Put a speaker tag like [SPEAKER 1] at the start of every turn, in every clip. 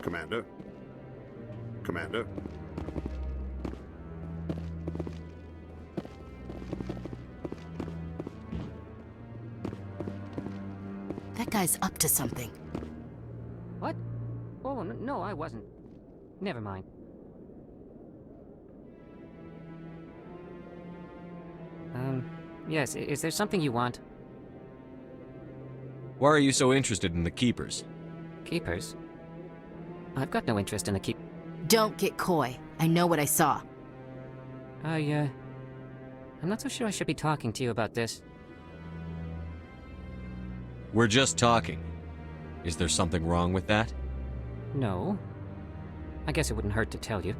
[SPEAKER 1] Commander? Commander?
[SPEAKER 2] That guy's up to something.
[SPEAKER 3] What? Oh, no, I wasn't. Never mind. Yes, is there something you want?
[SPEAKER 4] Why are you so interested in the Keepers?
[SPEAKER 3] Keepers? I've got no interest in the
[SPEAKER 2] Don't get coy. I know what I saw.
[SPEAKER 3] I'm not so sure I should be talking to you about this.
[SPEAKER 4] We're just talking. Is there something wrong with that?
[SPEAKER 3] No. I guess it wouldn't hurt to tell you.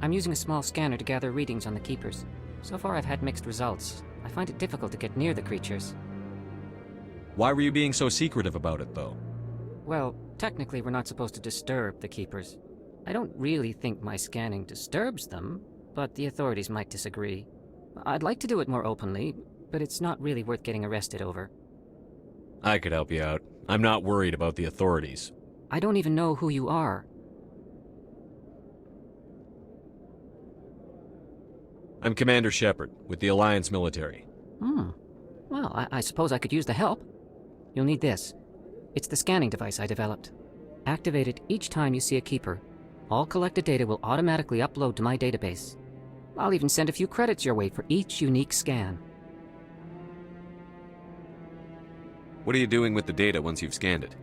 [SPEAKER 3] I'm using a small scanner to gather readings on the Keepers. So far I've had mixed results. I find it difficult to get near the creatures.
[SPEAKER 4] Why were you being so secretive about it, though?
[SPEAKER 3] Well, technically we're not supposed to disturb the Keepers. I don't really think my scanning disturbs them, but the authorities might disagree. I'd like to do it more openly, but it's not really worth getting arrested over.
[SPEAKER 4] I could help you out. I'm not worried about the authorities.
[SPEAKER 3] I don't even know who you are.
[SPEAKER 4] I'm Commander Shepard, with the Alliance military.
[SPEAKER 3] Well, I suppose I could use the help. You'll need this. It's the scanning device I developed. Activate it each time you see a Keeper. All collected data will automatically upload to my database. I'll even send a few credits your way for each unique scan.
[SPEAKER 4] What are you doing with the data once you've scanned it?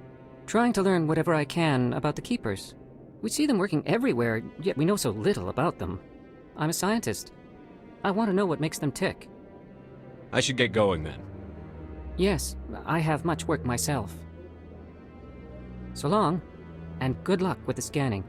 [SPEAKER 3] Trying to learn whatever I can about the Keepers. We see them working everywhere, yet we know so little about them. I'm a scientist. I want to know what makes them tick.
[SPEAKER 4] I should get going then.
[SPEAKER 3] Yes, I have much work myself. So long, and good luck with the scanning.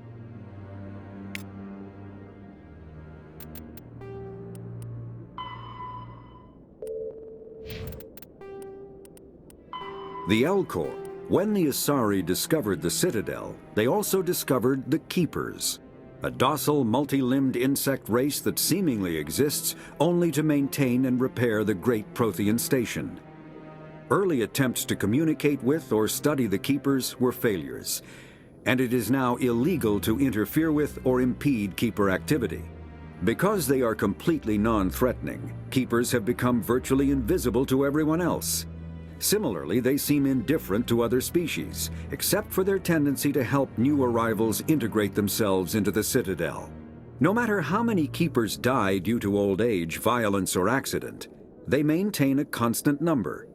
[SPEAKER 5] The Elcor. When the Asari discovered the Citadel, they also discovered the Keepers, a docile, multi-limbed insect race that seemingly exists only to maintain and repair the Great Prothean Station. Early attempts to communicate with or study the Keepers were failures, and it is now illegal to interfere with or impede Keeper activity. Because they are completely non-threatening, Keepers have become virtually invisible to everyone else. Similarly, they seem indifferent to other species, except for their tendency to help new arrivals integrate themselves into the Citadel. No matter how many Keepers die due to old age, violence, or accident, they maintain a constant number.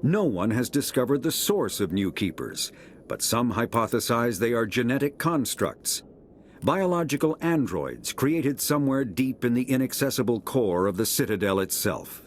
[SPEAKER 5] No one has discovered the source of new Keepers, but some hypothesize they are genetic constructs. Biological androids created somewhere deep in the inaccessible core of the Citadel itself.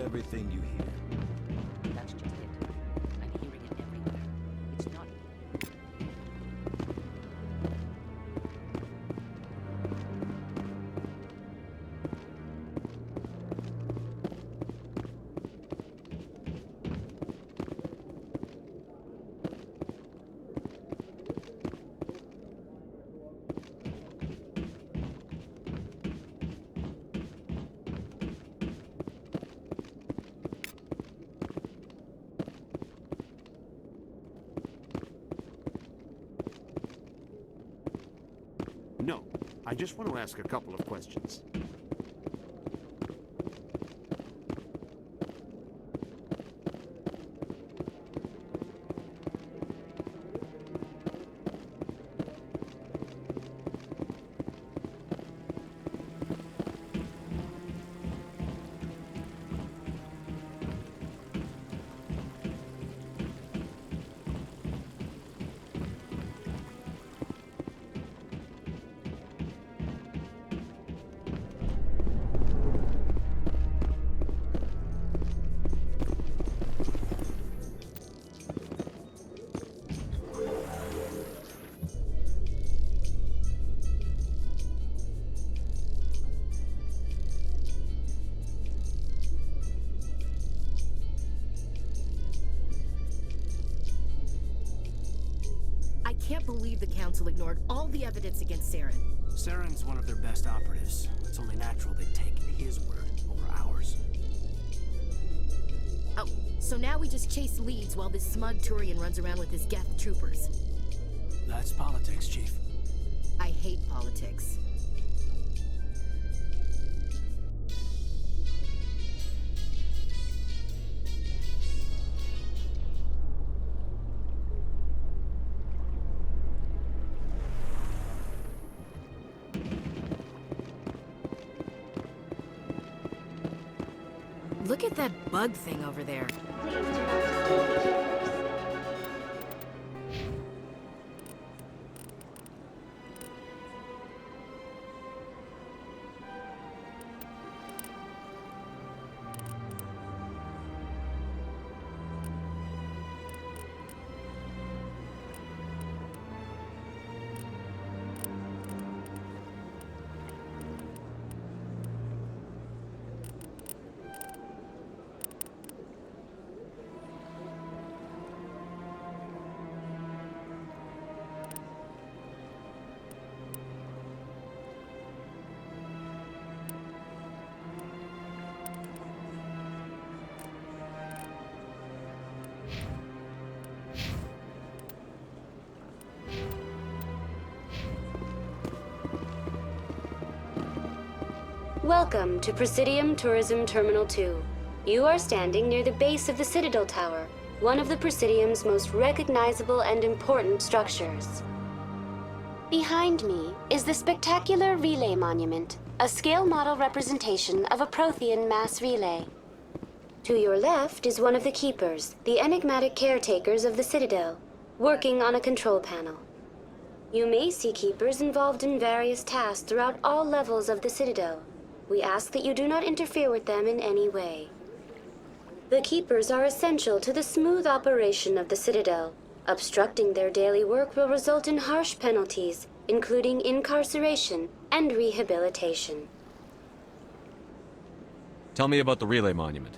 [SPEAKER 6] Everything you hear.
[SPEAKER 3] That's just it. I'm hearing it everywhere. It's not...
[SPEAKER 1] I just want to ask a couple of questions.
[SPEAKER 2] I can't believe the Council ignored all the evidence against Saren.
[SPEAKER 6] Saren's one of their best operatives. It's only natural they'd take his word over ours.
[SPEAKER 2] Oh, so now we just chase leads while this smug Turian runs around with his Geth troopers.
[SPEAKER 6] That's politics, Chief.
[SPEAKER 2] I hate politics. Look at that bug thing over there.
[SPEAKER 7] Welcome to Presidium Tourism Terminal 2. You are standing near the base of the Citadel Tower, one of the Presidium's most recognizable and important structures. Behind me is the spectacular Relay Monument, a scale model representation of a Prothean mass relay. To your left is one of the Keepers, the enigmatic caretakers of the Citadel, working on a control panel. You may see Keepers involved in various tasks throughout all levels of the Citadel. We ask that you do not interfere with them in any way. The Keepers are essential to the smooth operation of the Citadel. Obstructing their daily work will result in harsh penalties, including incarceration and rehabilitation.
[SPEAKER 4] Tell me about the Relay Monument.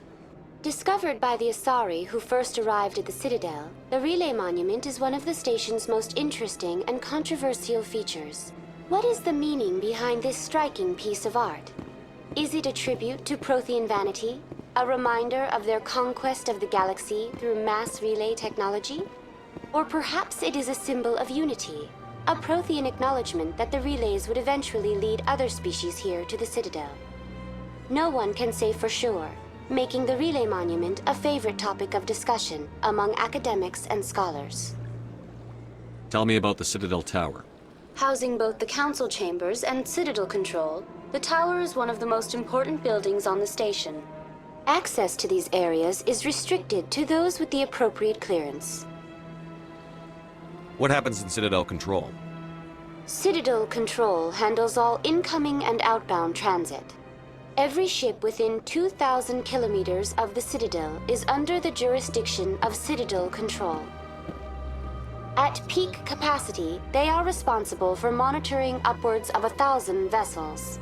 [SPEAKER 7] Discovered by the Asari who first arrived at the Citadel, the Relay Monument is one of the station's most interesting and controversial features. What is the meaning behind this striking piece of art? Is it a tribute to Prothean vanity? A reminder of their conquest of the galaxy through mass relay technology? Or perhaps it is a symbol of unity, a Prothean acknowledgement that the relays would eventually lead other species here to the Citadel. No one can say for sure, making the Relay Monument a favorite topic of discussion among academics and scholars.
[SPEAKER 4] Tell me about the Citadel Tower.
[SPEAKER 7] Housing both the Council Chambers and Citadel Control, the tower is one of the most important buildings on the station. Access to these areas is restricted to those with the appropriate clearance.
[SPEAKER 4] What happens in Citadel Control?
[SPEAKER 7] Citadel Control handles all incoming and outbound transit. Every ship within 2,000 kilometers of the Citadel is under the jurisdiction of Citadel Control. At peak capacity, they are responsible for monitoring upwards of 1,000 vessels.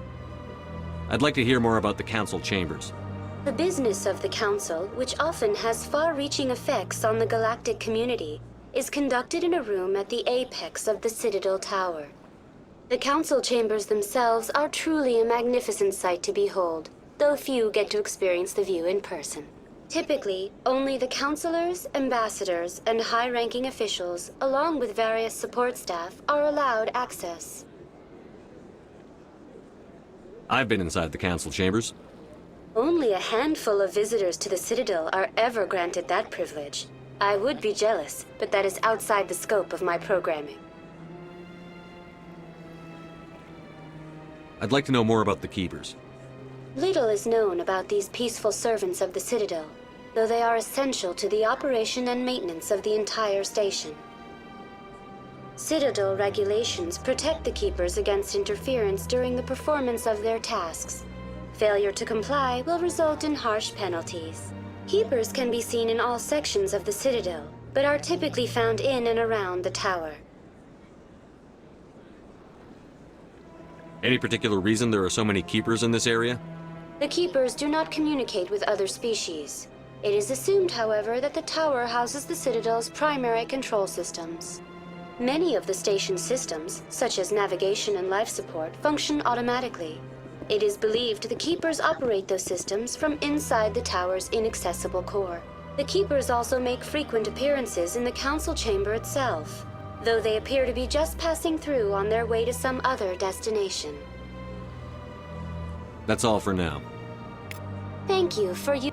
[SPEAKER 4] I'd like to hear more about the Council Chambers.
[SPEAKER 7] The business of the Council, which often has far-reaching effects on the galactic community, is conducted in a room at the apex of the Citadel Tower. The Council Chambers themselves are truly a magnificent sight to behold, though few get to experience the view in person. Typically, only the councilors, ambassadors, and high-ranking officials, along with various support staff, are allowed access.
[SPEAKER 4] I've been inside the council chambers.
[SPEAKER 7] Only a handful of visitors to the Citadel are ever granted that privilege. I would be jealous, but that is outside the scope of my programming.
[SPEAKER 4] I'd like to know more about the Keepers.
[SPEAKER 7] Little is known about these peaceful servants of the Citadel, though they are essential to the operation and maintenance of the entire station. Citadel regulations protect the Keepers against interference during the performance of their tasks. Failure to comply will result in harsh penalties. Keepers can be seen in all sections of the Citadel, but are typically found in and around the tower.
[SPEAKER 4] Any particular reason there are so many Keepers in this area?
[SPEAKER 7] The Keepers do not communicate with other species. It is assumed, however, that the tower houses the Citadel's primary control systems. Many of the station's systems, such as navigation and life support, function automatically. It is believed the Keepers operate those systems from inside the tower's inaccessible core. The Keepers also make frequent appearances in the council chamber itself, though they appear to be just passing through on their way to some other destination.
[SPEAKER 4] That's all for now.
[SPEAKER 7] Thank you for you.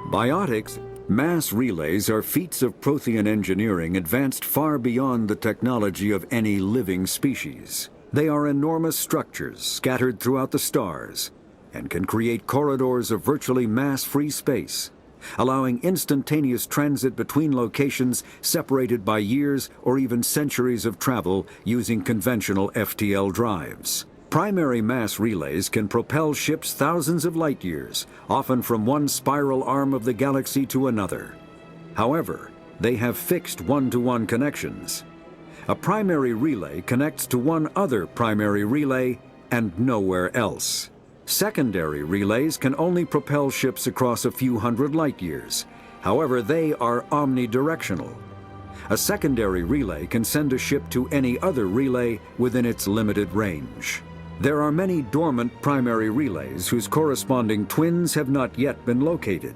[SPEAKER 5] Biotics, mass relays are feats of Prothean engineering advanced far beyond the technology of any living species. They are enormous structures scattered throughout the stars and can create corridors of virtually mass-free space, allowing instantaneous transit between locations separated by years or even centuries of travel using conventional FTL drives. Primary mass relays can propel ships thousands of light years, often from one spiral arm of the galaxy to another. However, they have fixed one-to-one connections. A primary relay connects to one other primary relay and nowhere else. Secondary relays can only propel ships across a few hundred light years. However, they are omnidirectional. A secondary relay can send a ship to any other relay within its limited range. There are many dormant primary relays whose corresponding twins have not yet been located.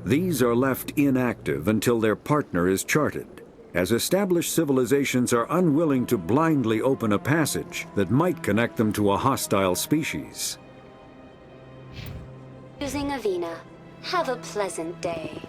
[SPEAKER 5] These are left inactive until their partner is charted, as established civilizations are unwilling to blindly open a passage that might connect them to a hostile species.
[SPEAKER 7] Using Avina. Have a pleasant day.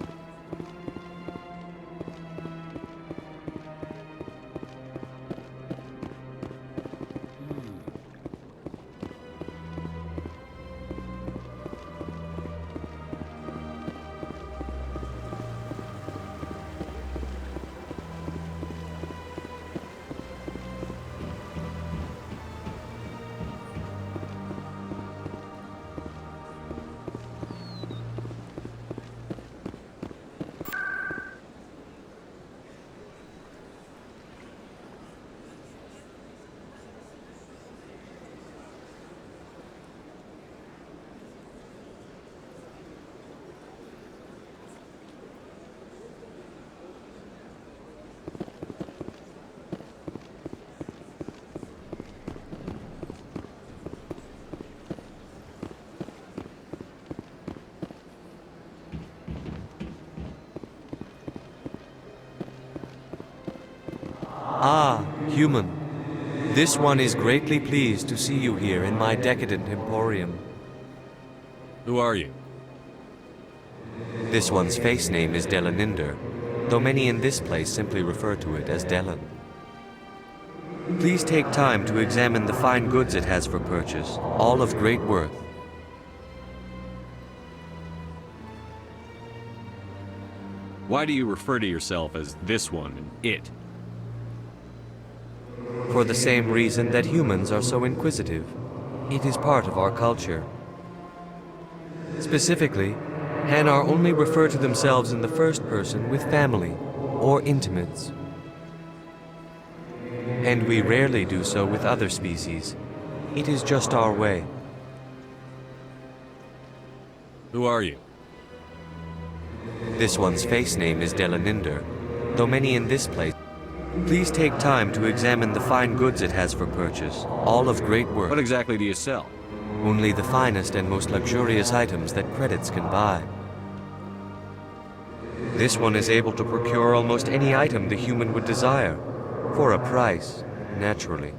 [SPEAKER 8] Ah, human. This one is greatly pleased to see you here in my decadent emporium.
[SPEAKER 4] Who are you?
[SPEAKER 8] This one's face name is Delaninder, though many in this place simply refer to it as Delan. Please take time to examine the fine goods it has for purchase, all of great worth.
[SPEAKER 4] Why do you refer to yourself as this one and it?
[SPEAKER 8] For the same reason that humans are so inquisitive. It is part of our culture. Specifically, Hanar only refer to themselves in the first person with family or intimates. And we rarely do so with other species. It is just our way.
[SPEAKER 4] Who are you?
[SPEAKER 8] This one's face name is Delaninder, though many in this place. Please take time to examine the fine goods it has for purchase, all of great worth.
[SPEAKER 4] What exactly do you sell?
[SPEAKER 8] Only the finest and most luxurious items that credits can buy. This one is able to procure almost any item the human would desire, for a price, naturally.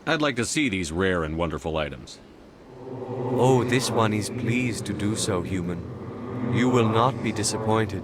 [SPEAKER 4] I'd like to see these rare and wonderful items.
[SPEAKER 8] Oh, this one is pleased to do so, human. You will not be disappointed.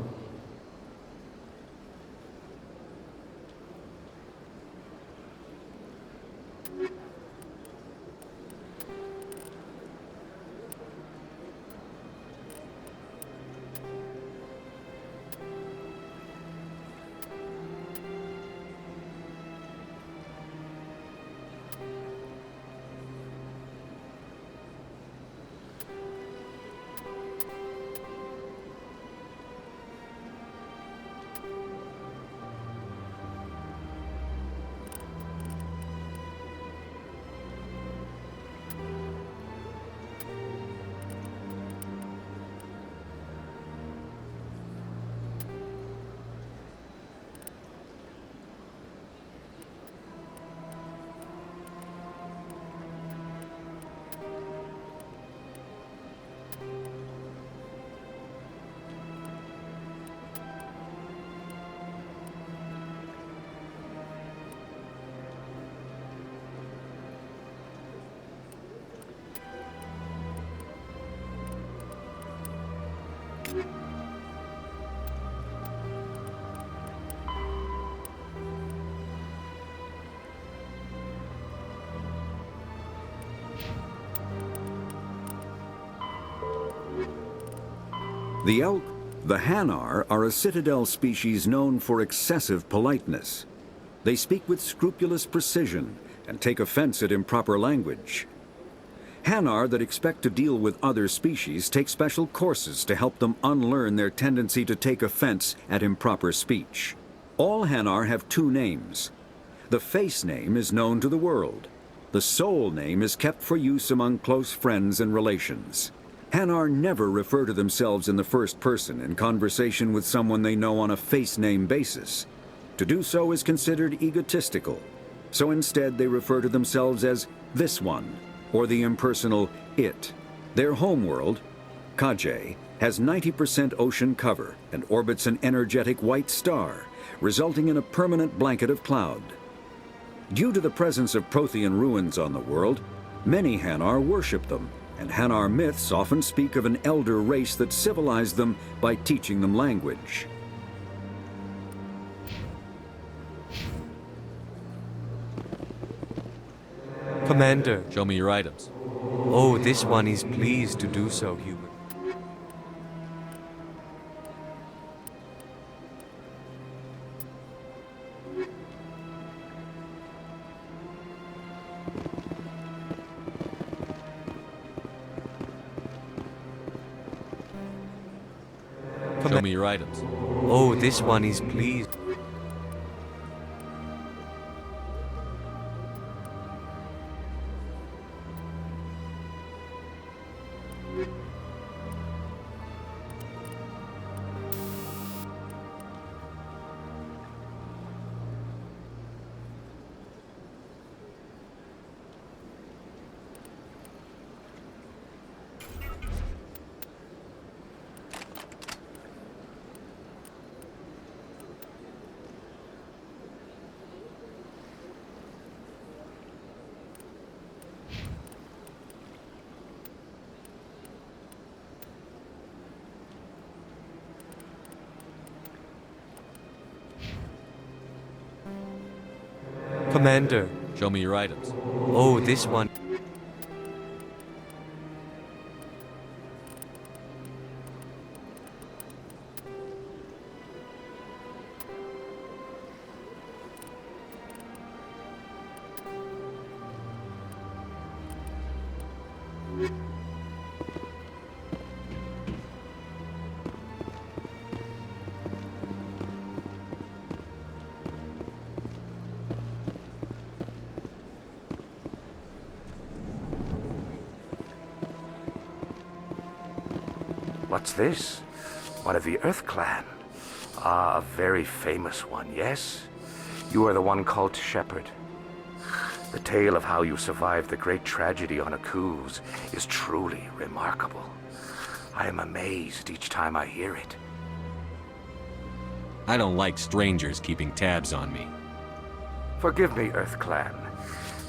[SPEAKER 5] The Hanar are a Citadel species known for excessive politeness. They speak with scrupulous precision and take offense at improper language. Hanar that expect to deal with other species take special courses to help them unlearn their tendency to take offense at improper speech. All Hanar have two names. The face name is known to the world. The soul name is kept for use among close friends and relations. Hanar never refer to themselves in the first person in conversation with someone they know on a face name basis. To do so is considered egotistical, so instead they refer to themselves as this one, or the impersonal it. Their homeworld, Kaje, has 90% ocean cover and orbits an energetic white star, resulting in a permanent blanket of cloud. Due to the presence of Prothean ruins on the world, many Hanar worship them, and Hanar myths often speak of an elder race that civilized them by teaching them language.
[SPEAKER 8] Commander.
[SPEAKER 4] Show me your items.
[SPEAKER 8] Oh, this one is pleased to do so, human.
[SPEAKER 4] Show me your items.
[SPEAKER 8] Oh, this one is pleased. Commander.
[SPEAKER 4] Show me your items.
[SPEAKER 8] Oh, this one.
[SPEAKER 9] What's this? One of the Earth Clan. Ah, a very famous one, yes? You are the one called Shepherd. The tale of how you survived the great tragedy on Akuz is truly remarkable. I am amazed each time I hear it.
[SPEAKER 4] I don't like strangers keeping tabs on me.
[SPEAKER 9] Forgive me, Earth Clan.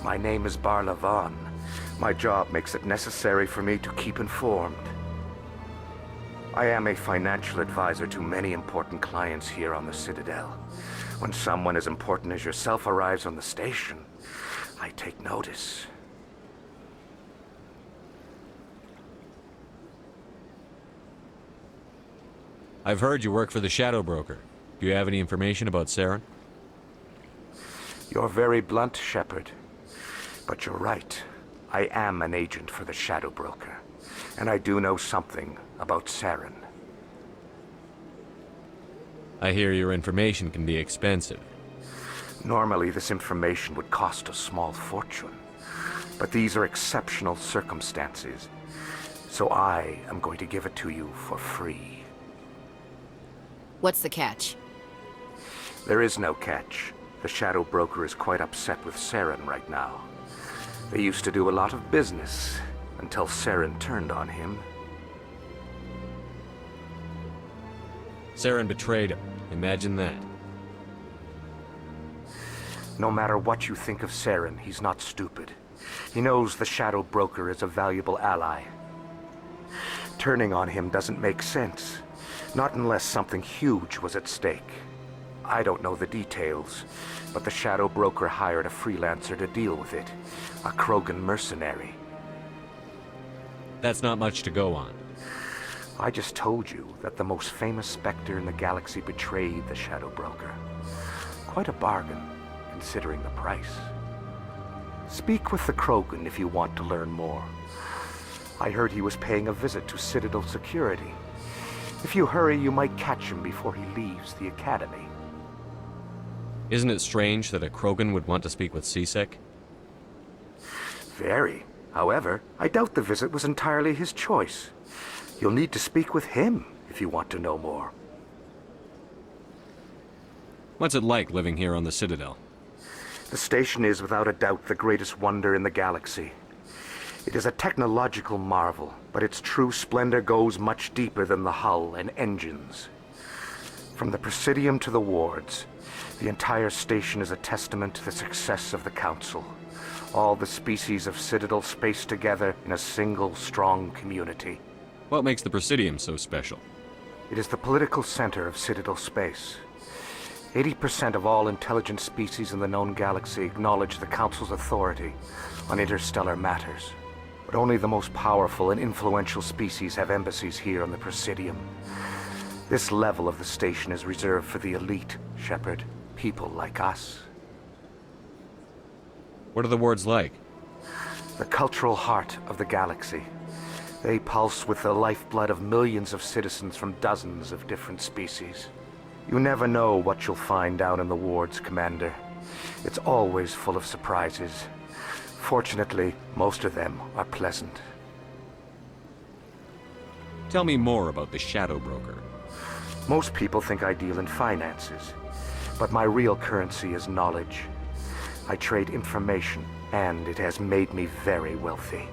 [SPEAKER 9] My name is Barla Vaughn. My job makes it necessary for me to keep informed. I am a financial advisor to many important clients here on the Citadel. When someone as important as yourself arrives on the station, I take notice.
[SPEAKER 4] I've heard you work for the Shadow Broker. Do you have any information about Saren?
[SPEAKER 9] You're very blunt, Shepard. But you're right. I am an agent for the Shadow Broker. And I do know something about Saren.
[SPEAKER 4] I hear your information can be expensive.
[SPEAKER 9] Normally, this information would cost a small fortune. But these are exceptional circumstances. So I am going to give it to you for free.
[SPEAKER 2] What's the catch?
[SPEAKER 9] There is no catch. The Shadow Broker is quite upset with Saren right now. They used to do a lot of business until Saren turned on him.
[SPEAKER 4] Saren betrayed him. Imagine that.
[SPEAKER 9] No matter what you think of Saren, he's not stupid. He knows the Shadow Broker is a valuable ally. Turning on him doesn't make sense. Not unless something huge was at stake. I don't know the details, but the Shadow Broker hired a freelancer to deal with it. A Krogan mercenary.
[SPEAKER 4] That's not much to go on.
[SPEAKER 9] I just told you that the most famous Spectre in the galaxy betrayed the Shadow Broker. Quite a bargain, considering the price. Speak with the Krogan if you want to learn more. I heard he was paying a visit to Citadel security. If you hurry, you might catch him before he leaves the Academy.
[SPEAKER 4] Isn't it strange that a Krogan would want to speak with CSEC?
[SPEAKER 9] Very. However, I doubt the visit was entirely his choice. You'll need to speak with him if you want to know more.
[SPEAKER 4] What's it like living here on the Citadel?
[SPEAKER 9] The station is without a doubt the greatest wonder in the galaxy. It is a technological marvel, but its true splendor goes much deeper than the hull and engines. From the Presidium to the wards, the entire station is a testament to the success of the Council. All the species of Citadel spaced together in a single, strong community.
[SPEAKER 4] What makes the Presidium so special?
[SPEAKER 9] It is the political center of Citadel space. 80% of all intelligent species in the known galaxy acknowledge the Council's authority on interstellar matters. But only the most powerful and influential species have embassies here on the Presidium. This level of the station is reserved for the elite, Shepard. People like us.
[SPEAKER 4] What are the wards like?
[SPEAKER 9] The cultural heart of the galaxy. They pulse with the lifeblood of millions of citizens from dozens of different species. You never know what you'll find down in the wards, Commander. It's always full of surprises. Fortunately, most of them are pleasant.
[SPEAKER 4] Tell me more about the Shadow Broker.
[SPEAKER 9] Most people think I deal in finances, but my real currency is knowledge. I trade information, and it has made me very wealthy.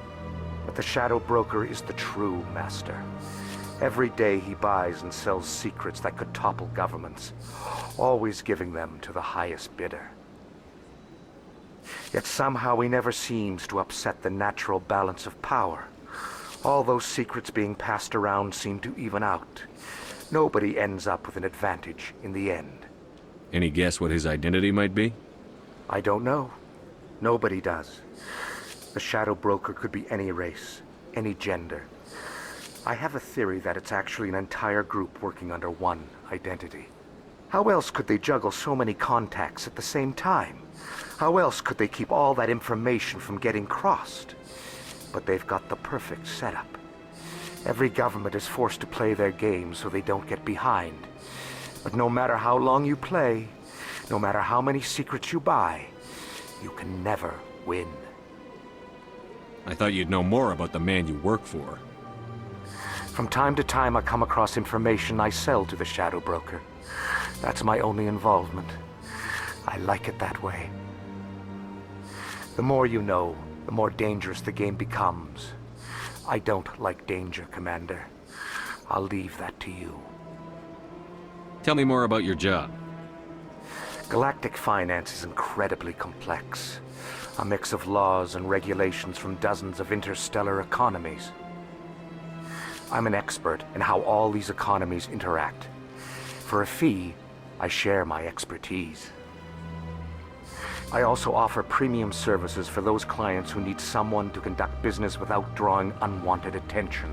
[SPEAKER 9] But the Shadow Broker is the true master. Every day he buys and sells secrets that could topple governments, always giving them to the highest bidder. Yet somehow he never seems to upset the natural balance of power. All those secrets being passed around seem to even out. Nobody ends up with an advantage in the end.
[SPEAKER 4] Any guess what his identity might be?
[SPEAKER 9] I don't know. Nobody does. The Shadow Broker could be any race, any gender. I have a theory that it's actually an entire group working under one identity. How else could they juggle so many contacts at the same time? How else could they keep all that information from getting crossed? But they've got the perfect setup. Every government is forced to play their game so they don't get behind. But no matter how long you play, no matter how many secrets you buy, you can never win.
[SPEAKER 4] I thought you'd know more about the man you work for.
[SPEAKER 9] From time to time, I come across information I sell to the Shadow Broker. That's my only involvement. I like it that way. The more you know, the more dangerous the game becomes. I don't like danger, Commander. I'll leave that to you.
[SPEAKER 4] Tell me more about your job.
[SPEAKER 9] Galactic finance is incredibly complex. A mix of laws and regulations from dozens of interstellar economies. I'm an expert in how all these economies interact. For a fee, I share my expertise. I also offer premium services for those clients who need someone to conduct business without drawing unwanted attention.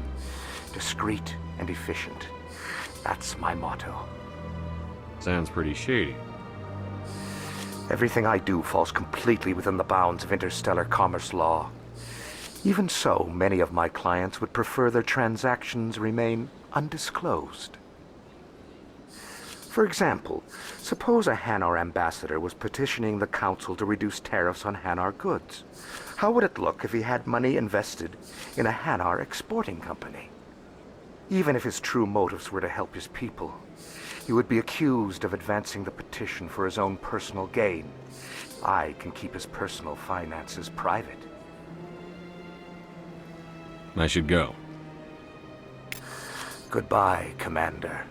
[SPEAKER 9] Discreet and efficient. That's my motto.
[SPEAKER 4] Sounds pretty shady.
[SPEAKER 9] Everything I do falls completely within the bounds of interstellar commerce law. Even so, many of my clients would prefer their transactions remain undisclosed. For example, suppose a Hanar ambassador was petitioning the council to reduce tariffs on Hanar goods. How would it look if he had money invested in a Hanar exporting company? Even if his true motives were to help his people, he would be accused of advancing the petition for his own personal gain. I can keep his personal finances private.
[SPEAKER 4] I should go.
[SPEAKER 9] Goodbye, Commander.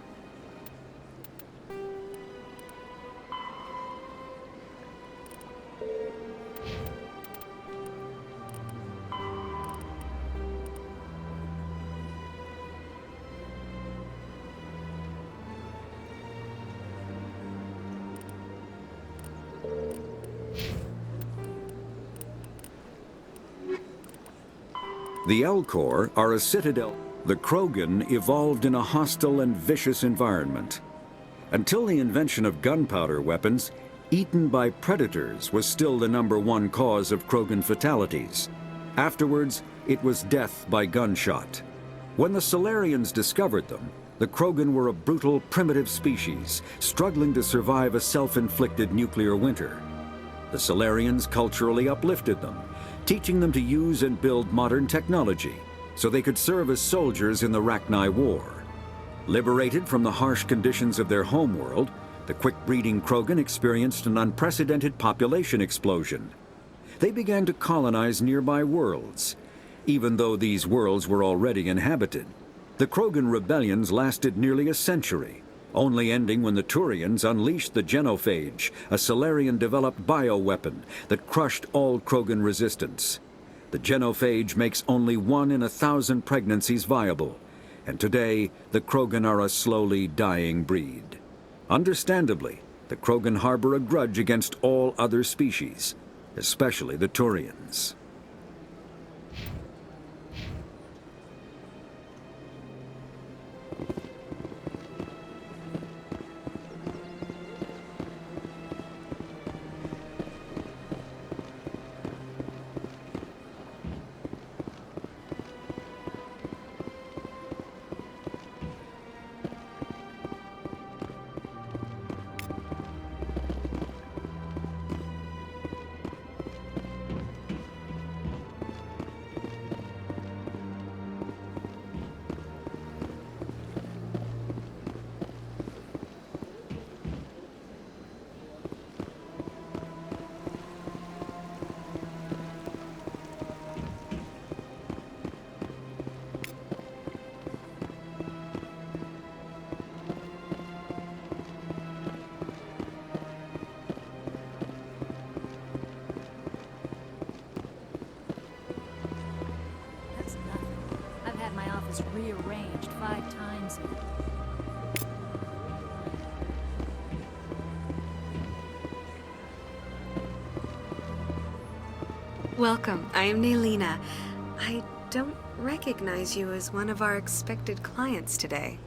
[SPEAKER 5] The Elcor are a citadel. The Krogan evolved in a hostile and vicious environment. Until the invention of gunpowder weapons, eaten by predators was still the #1 cause of Krogan fatalities. Afterwards, it was death by gunshot. When the Solarians discovered them, the Krogan were a brutal, primitive species, struggling to survive a self-inflicted nuclear winter. The Solarians culturally uplifted them, teaching them to use and build modern technology so they could serve as soldiers in the Rachni War. Liberated from the harsh conditions of their homeworld, the quick-breeding Krogan experienced an unprecedented population explosion. They began to colonize nearby worlds. Even though these worlds were already inhabited, the Krogan rebellions lasted nearly a century, only ending when the Turians unleashed the Genophage, a Solarian-developed bioweapon that crushed all Krogan resistance. The Genophage makes only 1 in 1,000 pregnancies viable, and today the Krogan are a slowly dying breed. Understandably, the Krogan harbor a grudge against all other species, especially the Turians.
[SPEAKER 2] Rearranged 5 times.
[SPEAKER 10] Welcome. I am Naylina. I don't recognize you as one of our expected clients today.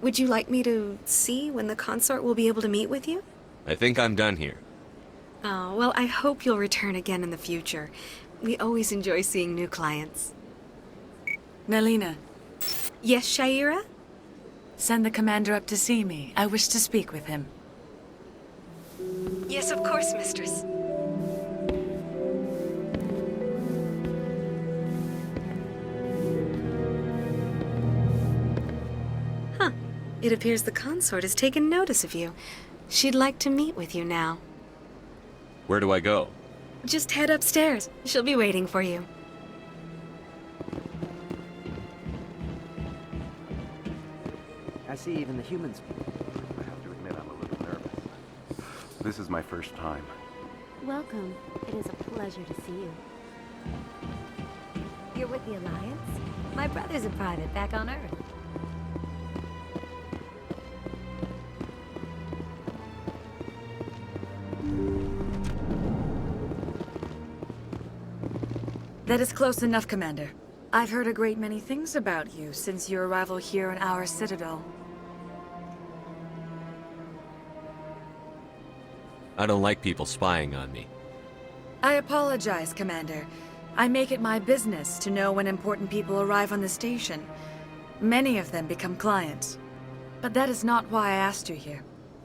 [SPEAKER 10] Would you like me to see when the consort will be able to meet with you?
[SPEAKER 8] I think I'm done here.
[SPEAKER 10] Oh, well, I hope you'll return again in the future. We always enjoy seeing new clients.
[SPEAKER 11] Naylina.
[SPEAKER 10] Yes, Shaira?
[SPEAKER 11] Send the commander up to see me. I wish to speak with him.
[SPEAKER 10] Yes, of course, mistress. Huh. It appears the consort has taken notice of you. She'd like to meet with you now.
[SPEAKER 4] Where do I go?
[SPEAKER 10] Just head upstairs. She'll be waiting for you.
[SPEAKER 6] I see even the humans.
[SPEAKER 12] I have to admit I'm a little nervous. This is my first time. Welcome. It is a pleasure to see you. You're with the Alliance? My brother's a private back on Earth.
[SPEAKER 11] That is close enough, Commander. I've heard a great many things about you since your arrival here in our Citadel.
[SPEAKER 4] I don't like people spying on me.
[SPEAKER 11] I apologize, Commander. I make it my business to know when important people arrive on the station. Many of them become clients. But that is not why I asked you here.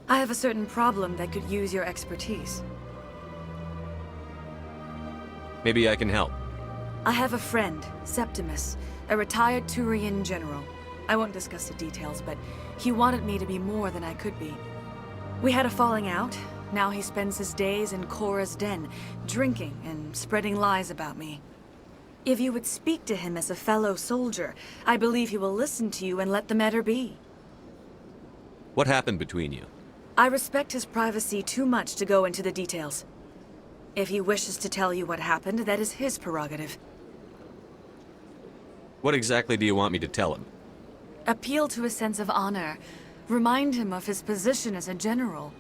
[SPEAKER 11] I have a certain problem that could use your expertise.
[SPEAKER 4] Maybe I can help.
[SPEAKER 11] I have a friend, Septimus, a retired Turian general. I won't discuss the details, but he wanted me to be more than I could be. We had a falling out. Now he spends his days in Korra's den, drinking and spreading lies about me. If you would speak to him as a fellow soldier, I believe he will listen to you and let the matter be.
[SPEAKER 4] What happened between you?
[SPEAKER 11] I respect his privacy too much to go into the details. If he wishes to tell you what happened, that is his prerogative.
[SPEAKER 4] What exactly do you want me to tell him?
[SPEAKER 11] Appeal to his sense of honor. Remind him of his position as a general.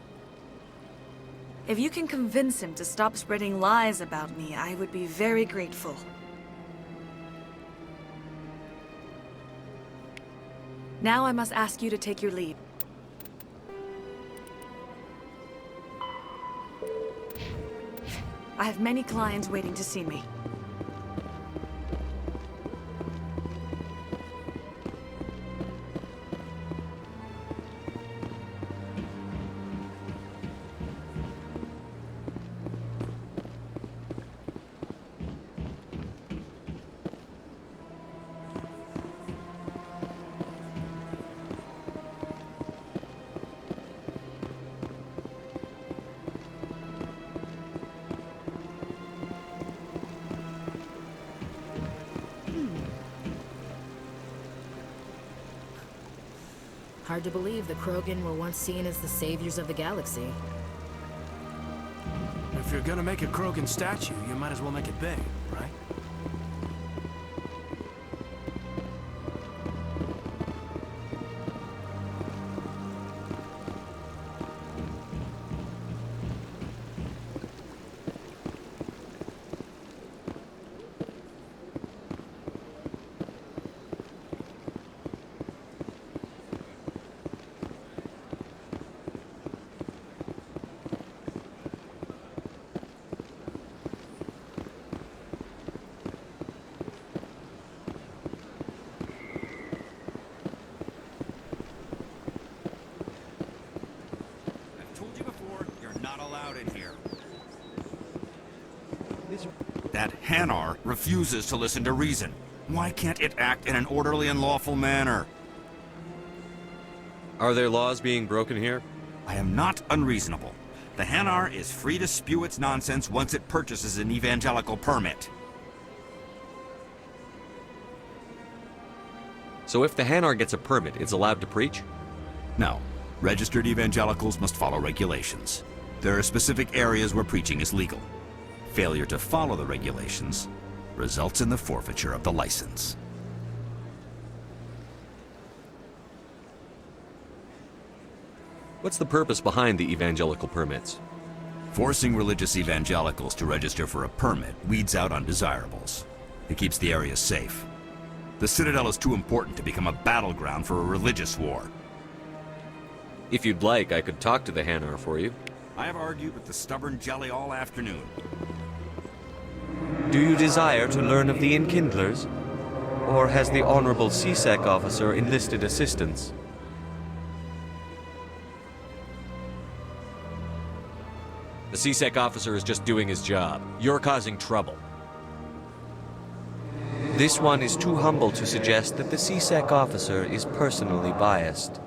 [SPEAKER 11] If you can convince him to stop spreading lies about me, I would be very grateful. Now I must ask you to take your leave. I have many clients waiting to see me.
[SPEAKER 2] Hard to believe the Krogan were once seen as the saviors of the galaxy.
[SPEAKER 6] If you're gonna make a Krogan statue, you might as well make it big, right?
[SPEAKER 13] That Hanar refuses to listen to reason. Why can't it act in an orderly and lawful manner?
[SPEAKER 4] Are there laws being broken here?
[SPEAKER 13] I am not unreasonable. The Hanar is free to spew its nonsense once it purchases an evangelical permit.
[SPEAKER 4] So if the Hanar gets a permit, it's allowed to preach?
[SPEAKER 13] No. Registered evangelicals must follow regulations. There are specific areas where preaching is legal. Failure to follow the regulations results in the forfeiture of the license.
[SPEAKER 4] What's the purpose behind the evangelical permits?
[SPEAKER 13] Forcing religious evangelicals to register for a permit weeds out undesirables. It keeps the area safe. The Citadel is too important to become a battleground for a religious war.
[SPEAKER 4] If you'd like, I could talk to the Hanar for you.
[SPEAKER 13] I have argued with the stubborn jelly all afternoon.
[SPEAKER 8] Do you desire to learn of the Enkindlers? Or has the Honorable CSEC officer enlisted assistance?
[SPEAKER 4] The CSEC officer is just doing his job. You're causing trouble.
[SPEAKER 8] This one is too humble to suggest that the CSEC officer is personally biased.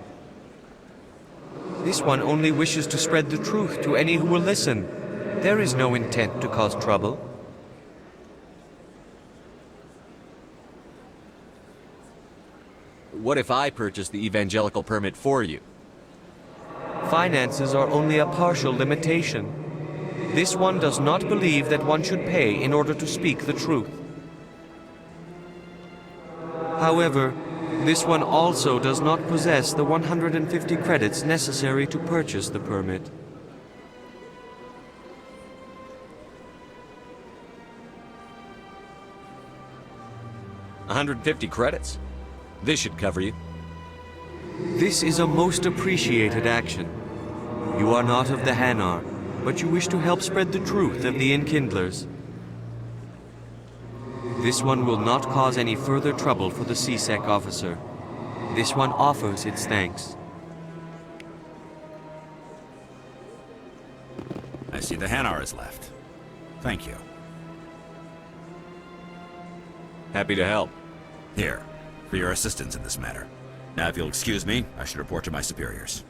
[SPEAKER 8] This one only wishes to spread the truth to any who will listen. There is no intent to cause trouble.
[SPEAKER 4] What if I purchase the evangelical permit for you?
[SPEAKER 8] Finances are only a partial limitation. This one does not believe that one should pay in order to speak the truth. However, this one also does not possess the 150 credits necessary to purchase the permit.
[SPEAKER 4] $150 credits. This should cover you.
[SPEAKER 8] This is a most appreciated action. You are not of the Hanar, but you wish to help spread the truth of the Enkindlers. This one will not cause any further trouble for the CSEC officer. This one offers its thanks.
[SPEAKER 13] I see the Hanar is left. Thank you.
[SPEAKER 4] Happy to help.
[SPEAKER 13] Here, for your assistance in this matter. Now, if you'll excuse me, I should report to my superiors.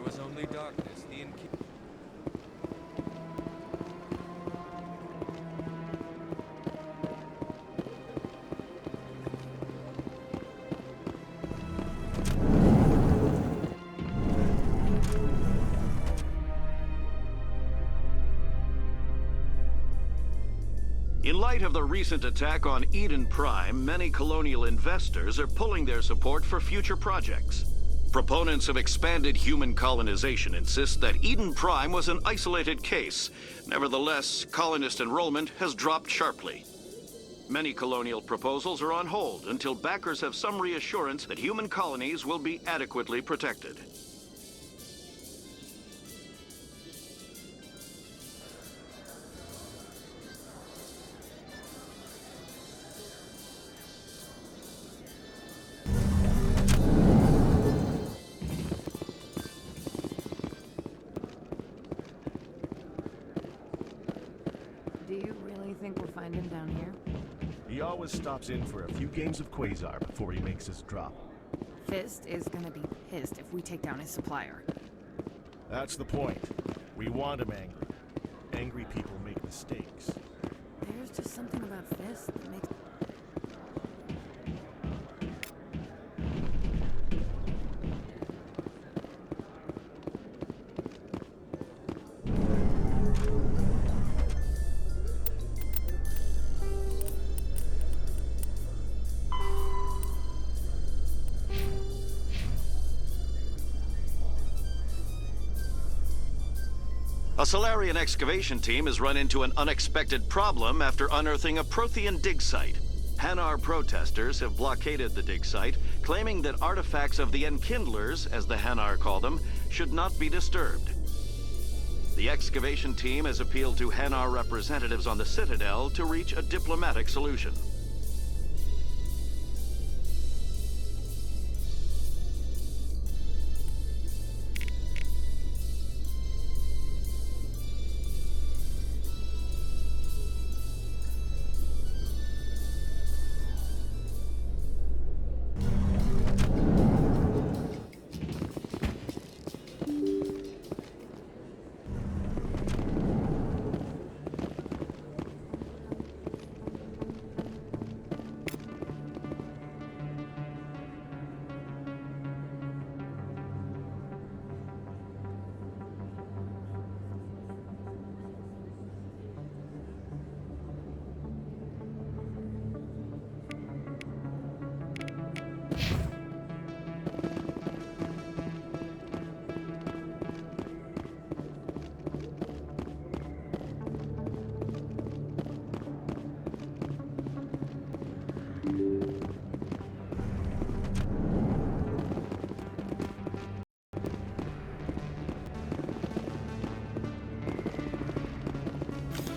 [SPEAKER 8] was only darkness. The innkeeper.
[SPEAKER 14] In light of the recent attack on Eden Prime, many colonial investors are pulling their support for future projects. Proponents of expanded human colonization insist that Eden Prime was an isolated case. Nevertheless, colonist enrollment has dropped sharply. Many colonial proposals are on hold until backers have some reassurance that human colonies will be adequately protected.
[SPEAKER 15] He always stops in for a few games of Quasar before he makes his drop.
[SPEAKER 11] Fist is gonna be pissed if we take down his supplier.
[SPEAKER 15] That's the point. We want him angry. Angry people make mistakes.
[SPEAKER 11] There's just something about Fist that makes...
[SPEAKER 14] A Solarian excavation team has run into an unexpected problem after unearthing a Prothean dig site. Hanar protesters have blockaded the dig site, claiming that artifacts of the Enkindlers, as the Hanar call them, should not be disturbed. The excavation team has appealed to Hanar representatives on the Citadel to reach a diplomatic solution.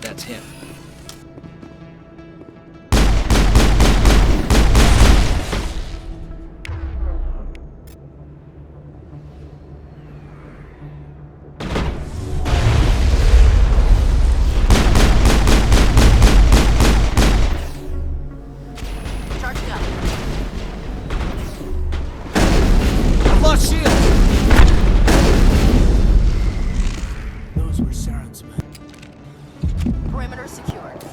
[SPEAKER 6] That's him. Charging up. I've lost shield. Those were Saren's men. Perimeter secured.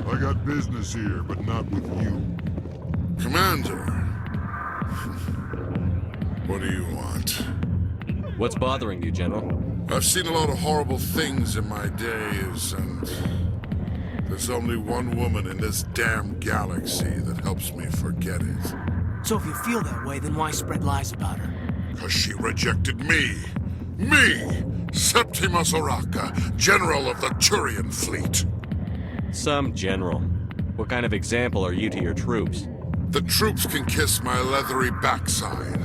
[SPEAKER 16] I got business here, but not with you. Commander! What do you want?
[SPEAKER 4] What's bothering you, General?
[SPEAKER 16] I've seen a lot of horrible things in my days, and There's only one woman in this damn galaxy that helps me forget it.
[SPEAKER 6] So if you feel that way, then why spread lies about her?
[SPEAKER 16] 'Cause she rejected me! Me! Septimus Oraka, General of the Turian Fleet!
[SPEAKER 4] Some general. What kind of example are you to your troops?
[SPEAKER 16] The troops can kiss my leathery backside.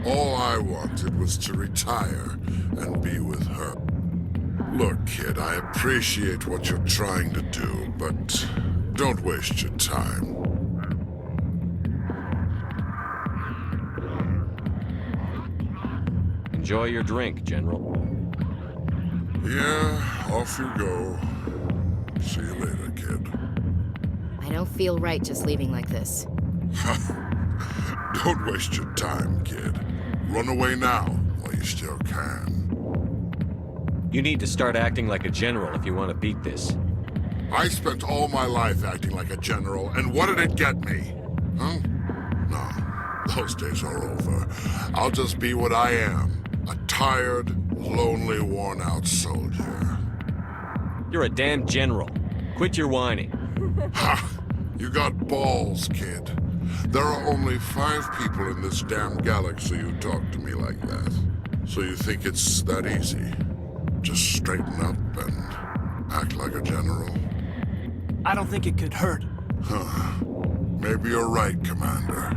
[SPEAKER 16] All I wanted was to retire and be with her. Look, kid, I appreciate what you're trying to do, but don't waste your time.
[SPEAKER 4] Enjoy your drink, General.
[SPEAKER 16] Yeah, off you go. See you later, kid.
[SPEAKER 2] I don't feel right just leaving like this.
[SPEAKER 16] Don't waste your time, kid. Run away now, while you still can.
[SPEAKER 4] You need to start acting like a general if you want to beat this.
[SPEAKER 16] I spent all my life acting like a general, and what did it get me? Huh? No, those days are over. I'll just be what I am. A tired, lonely, worn-out soldier.
[SPEAKER 4] You're a damn general. Quit your whining.
[SPEAKER 16] Ha! You got balls, kid. There are only 5 people in this damn galaxy who talk to me like that. So you think it's that easy? Just straighten up and act like a general?
[SPEAKER 6] I don't think it could hurt.
[SPEAKER 16] Huh. Maybe you're right, Commander.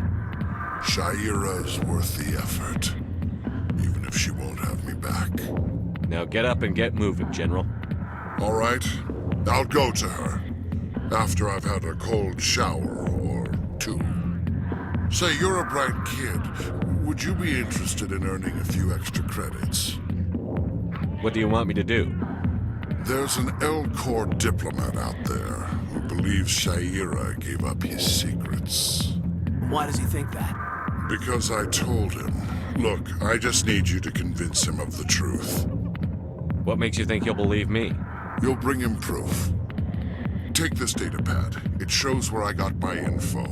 [SPEAKER 16] Shaira's worth the effort. Even if she won't have me back.
[SPEAKER 4] Now get up and get moving, General.
[SPEAKER 16] All right. I'll go to her. After I've had a cold shower or 2. Say, you're a bright kid. Would you be interested in earning a few extra credits?
[SPEAKER 4] What do you want me to do?
[SPEAKER 16] There's an L-Corps diplomat out there who believes Shaira gave up his secrets.
[SPEAKER 6] Why does he think that?
[SPEAKER 16] Because I told him. Look, I just need you to convince him of the truth.
[SPEAKER 4] What makes you think he'll believe me?
[SPEAKER 16] You'll bring him proof. Take this datapad. It shows where I got my info.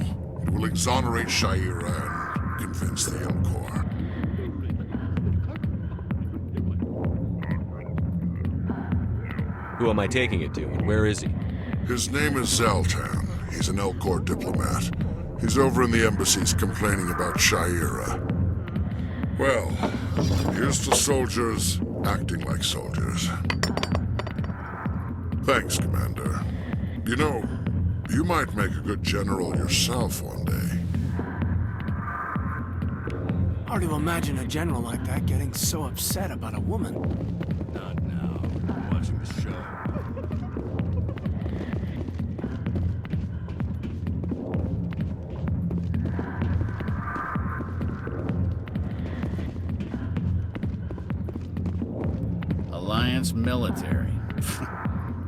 [SPEAKER 16] It will exonerate Shaira and convince the L-Corps.
[SPEAKER 4] Who am I taking it to, and where is he?
[SPEAKER 16] His name is Zoltan. He's an L-Corps diplomat. He's over in the embassies complaining about Shaira. Well, here's to soldiers acting like soldiers. Thanks, Commander. You know, you might make a good general yourself one day.
[SPEAKER 6] Hard to imagine a general like that getting so upset about a woman.
[SPEAKER 15] Not now. I'm watching the show.
[SPEAKER 17] Alliance military.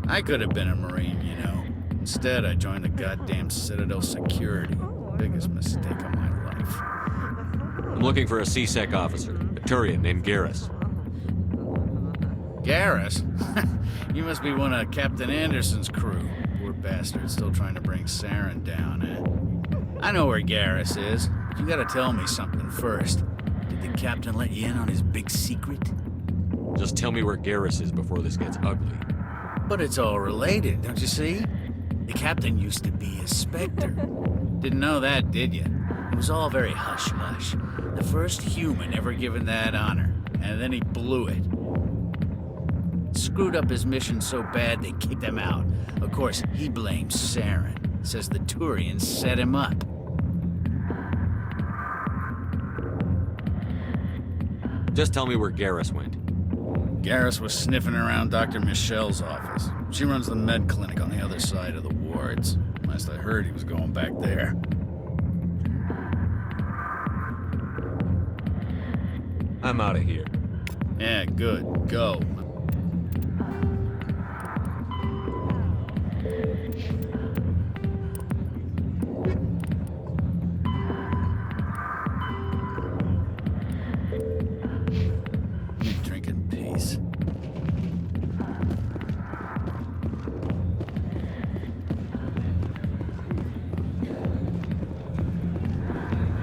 [SPEAKER 17] I could have been a Marine, you know. Instead, I joined the goddamn Citadel security. Biggest mistake of my life.
[SPEAKER 4] I'm looking for a C-Sec officer, a Turian named Garrus.
[SPEAKER 17] Garrus? You must be one of Captain Anderson's crew. Poor bastard, still trying to bring Saren down, eh? I know where Garrus is. You gotta tell me something first. Did the captain let you in on his big secret?
[SPEAKER 4] Just tell me where Garrus is before this gets ugly.
[SPEAKER 17] But it's all related, don't you see? The captain used to be a Spectre. Didn't know that, did you? It was all very hush-hush. The first human ever given that honor, and then he blew it. Screwed up his mission so bad they kicked him out. Of course, he blames Saren. Says the Turians set him up.
[SPEAKER 4] Just tell me where Garrus went.
[SPEAKER 17] Garrus was sniffing around Dr. Michelle's office. She runs the med clinic on the other side of the wards. Last I heard, he was going back there.
[SPEAKER 4] I'm out of here.
[SPEAKER 17] Yeah, good. Go. Drink in peace.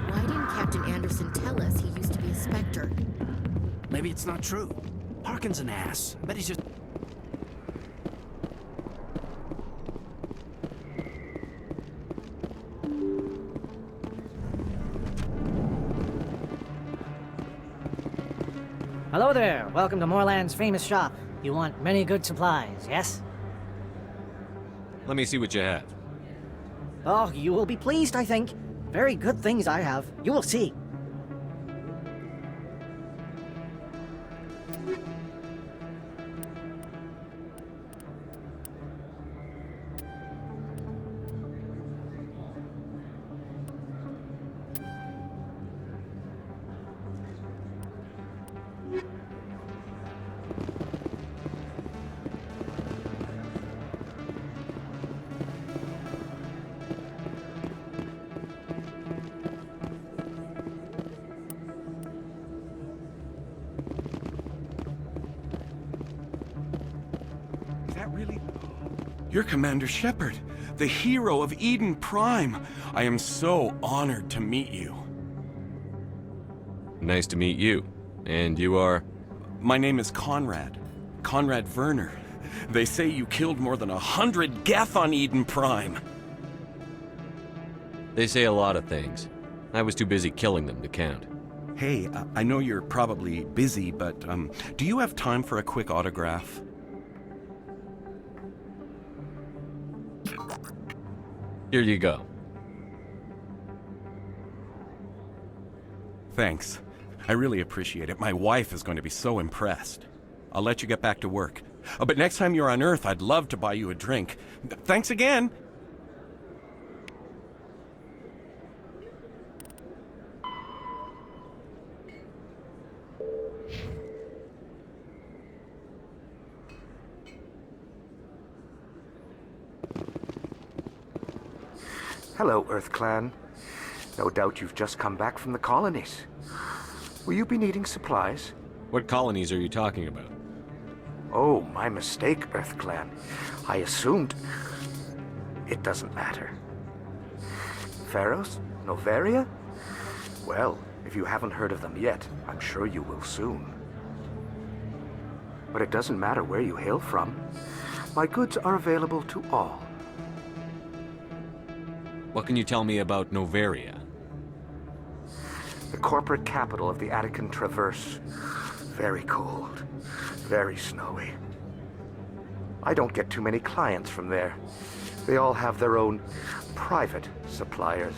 [SPEAKER 2] Why didn't Captain Anderson tell us he used to be a Spectre?
[SPEAKER 6] Maybe it's not true. Harkin's an ass. I bet he's just...
[SPEAKER 18] Hello there. Welcome to Moorland's famous shop. You want many good supplies, yes?
[SPEAKER 4] Let me see what you have.
[SPEAKER 18] Oh, you will be pleased, I think. Very good things I have. You will see.
[SPEAKER 19] You're Commander Shepard, the hero of Eden Prime. I am so honored to meet you.
[SPEAKER 4] Nice to meet you. And you are?
[SPEAKER 19] My name is Conrad. Conrad Werner. They say you killed more than 100 Geth on Eden Prime.
[SPEAKER 4] They say a lot of things. I was too busy killing them to count.
[SPEAKER 19] Hey, I know you're probably busy, but do you have time for a quick autograph?
[SPEAKER 4] Here you go.
[SPEAKER 19] Thanks. I really appreciate it. My wife is going to be so impressed. I'll let you get back to work. But next time you're on Earth, I'd love to buy you a drink. Thanks again!
[SPEAKER 9] Hello, Earth Clan. No doubt you've just come back from the colonies. Will you be needing supplies?
[SPEAKER 4] What colonies are you talking about?
[SPEAKER 9] Oh, my mistake, Earth Clan. I assumed... It doesn't matter. Pharos? Noveria? Well, if you haven't heard of them yet, I'm sure you will soon. But it doesn't matter where you hail from. My goods are available to all.
[SPEAKER 4] What can you tell me about Noveria?
[SPEAKER 9] The corporate capital of the Attican Traverse. Very cold. Very snowy. I don't get too many clients from there. They all have their own private suppliers.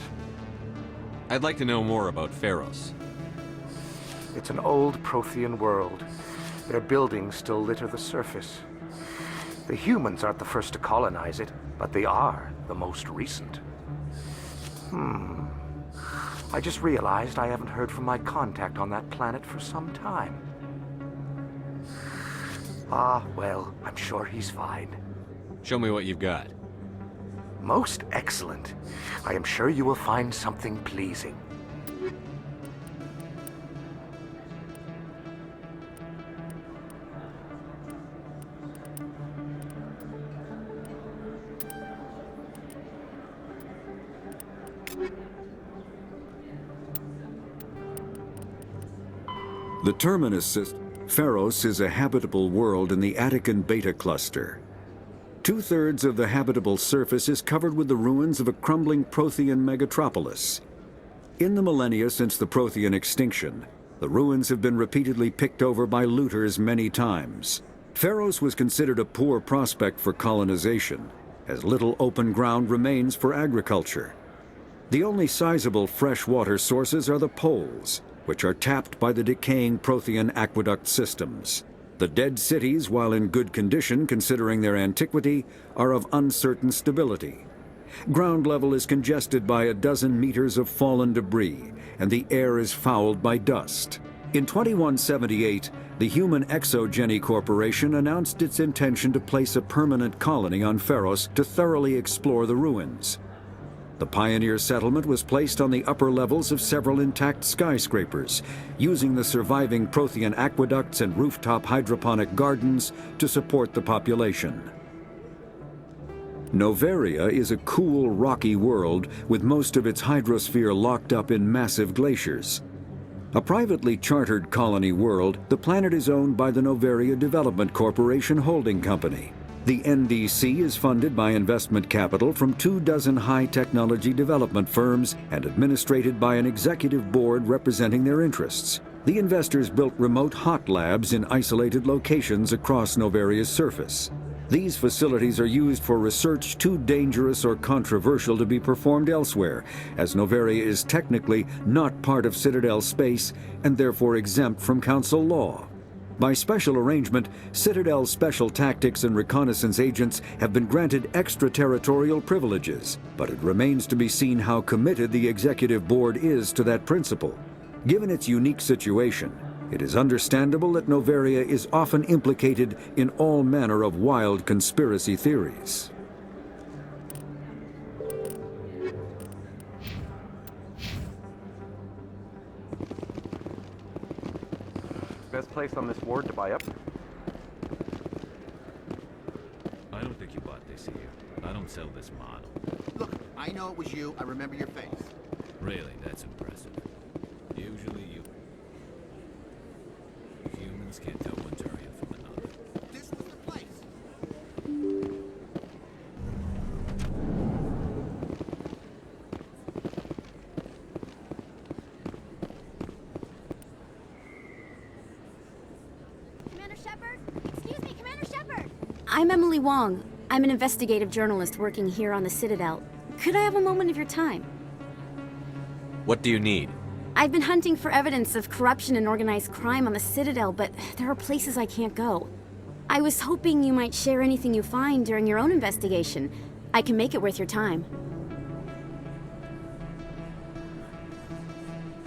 [SPEAKER 4] I'd like to know more about Pharos.
[SPEAKER 9] It's an old Prothean world. Their buildings still litter the surface. The humans aren't the first to colonize it, but they are the most recent. I just realized I haven't heard from my contact on that planet for some time. Ah, well, I'm sure he's fine.
[SPEAKER 4] Show me what you've got.
[SPEAKER 9] Most excellent. I am sure you will find something pleasing.
[SPEAKER 5] The Terminus system, Pharos, is a habitable world in the Attican Beta Cluster. 2/3 of the habitable surface is covered with the ruins of a crumbling Prothean megatropolis. In the millennia since the Prothean extinction, the ruins have been repeatedly picked over by looters many times. Pharos was considered a poor prospect for colonization, as little open ground remains for agriculture. The only sizable freshwater sources are the poles, which are tapped by the decaying Prothean aqueduct systems. The dead cities, while in good condition considering their antiquity, are of uncertain stability. Ground level is congested by a dozen meters of fallen debris, and the air is fouled by dust. In 2178, the Human Exogeny Corporation announced its intention to place a permanent colony on Pharos to thoroughly explore the ruins. The pioneer settlement was placed on the upper levels of several intact skyscrapers, using the surviving Prothean aqueducts and rooftop hydroponic gardens to support the population. Noveria is a cool, rocky world with most of its hydrosphere locked up in massive glaciers. A privately chartered colony world, the planet is owned by the Noveria Development Corporation Holding Company. The NDC is funded by investment capital from 24 high-technology development firms and administrated by an executive board representing their interests. The investors built remote hot labs in isolated locations across Novaria's surface. These facilities are used for research too dangerous or controversial to be performed elsewhere, as Novaria is technically not part of Citadel space and therefore exempt from Council law. By special arrangement, Citadel's special tactics and reconnaissance agents have been granted extraterritorial privileges, but it remains to be seen how committed the Executive Board is to that principle. Given its unique situation, it is understandable that Novaria is often implicated in all manner of wild conspiracy theories.
[SPEAKER 20] Best place on this ward to buy up?
[SPEAKER 21] I don't think you bought this here. I don't sell this model.
[SPEAKER 1] Look, I know it was you. I remember your face.
[SPEAKER 21] Really, that's impressive. Usually humans can't tell one Turian from another.
[SPEAKER 1] This was the place.
[SPEAKER 2] Commander Shepard? Excuse me, Commander Shepard!
[SPEAKER 22] I'm Emily Wong. I'm an investigative journalist working here on the Citadel. Could I have a moment of your time?
[SPEAKER 8] What do you need?
[SPEAKER 22] I've been hunting for evidence of corruption and organized crime on the Citadel, but there are places I can't go. I was hoping you might share anything you find during your own investigation. I can make it worth your time.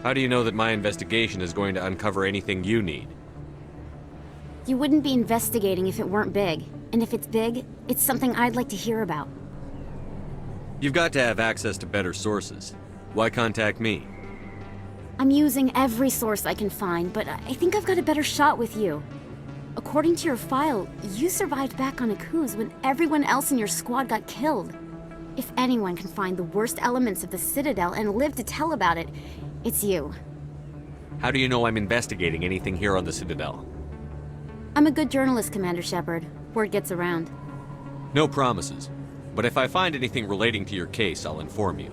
[SPEAKER 8] How do you know that my investigation is going to uncover anything you need?
[SPEAKER 22] You wouldn't be investigating if it weren't big. And if it's big, it's something I'd like to hear about.
[SPEAKER 8] You've got to have access to better sources. Why contact me?
[SPEAKER 22] I'm using every source I can find, but I think I've got a better shot with you. According to your file, you survived back on Akuz when everyone else in your squad got killed. If anyone can find the worst elements of the Citadel and live to tell about it, it's you.
[SPEAKER 8] How do you know I'm investigating anything here on the Citadel?
[SPEAKER 22] I'm a good journalist, Commander Shepard. Word gets around.
[SPEAKER 8] No promises. But if I find anything relating to your case, I'll inform you.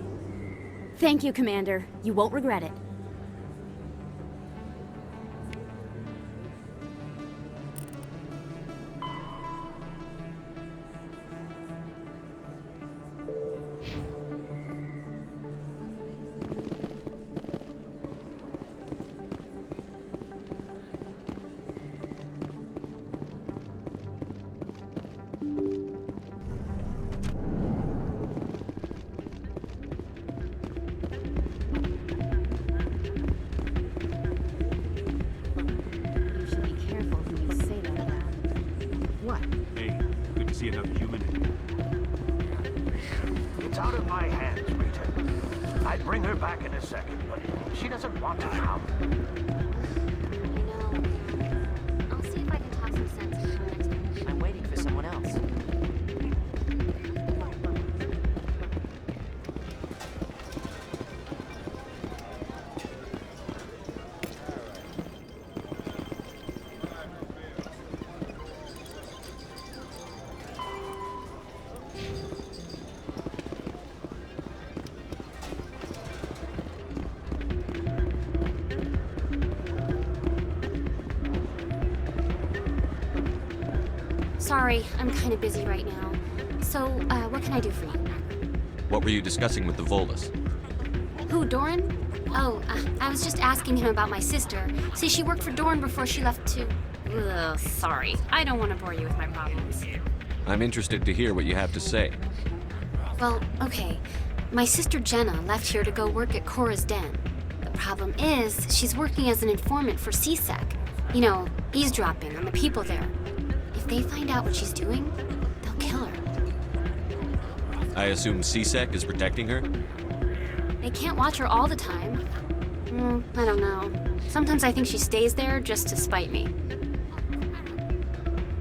[SPEAKER 22] Thank you, Commander. You won't regret it.
[SPEAKER 9] It's out of my hands, Rita. I'd bring her back in a second, but she doesn't want to come.
[SPEAKER 7] I'll see if I can talk some sense into her.
[SPEAKER 23] I'm waiting for someone else.
[SPEAKER 7] Sorry, I'm kind of busy right now. So, what can I do for you?
[SPEAKER 8] What were you discussing with the Volus?
[SPEAKER 7] Who, Doran? Oh, I was just asking him about my sister. See, she worked for Doran before she left to... Ugh, sorry. I don't want to bore you with my problems.
[SPEAKER 8] I'm interested to hear what you have to say.
[SPEAKER 7] Well, okay. My sister Jenna left here to go work at Cora's Den. The problem is, she's working as an informant for CSEC. You know, eavesdropping on the people there. If they find out what she's doing, they'll kill her.
[SPEAKER 8] I assume CSEC is protecting her?
[SPEAKER 7] They can't watch her all the time. I don't know. Sometimes I think she stays there just to spite me.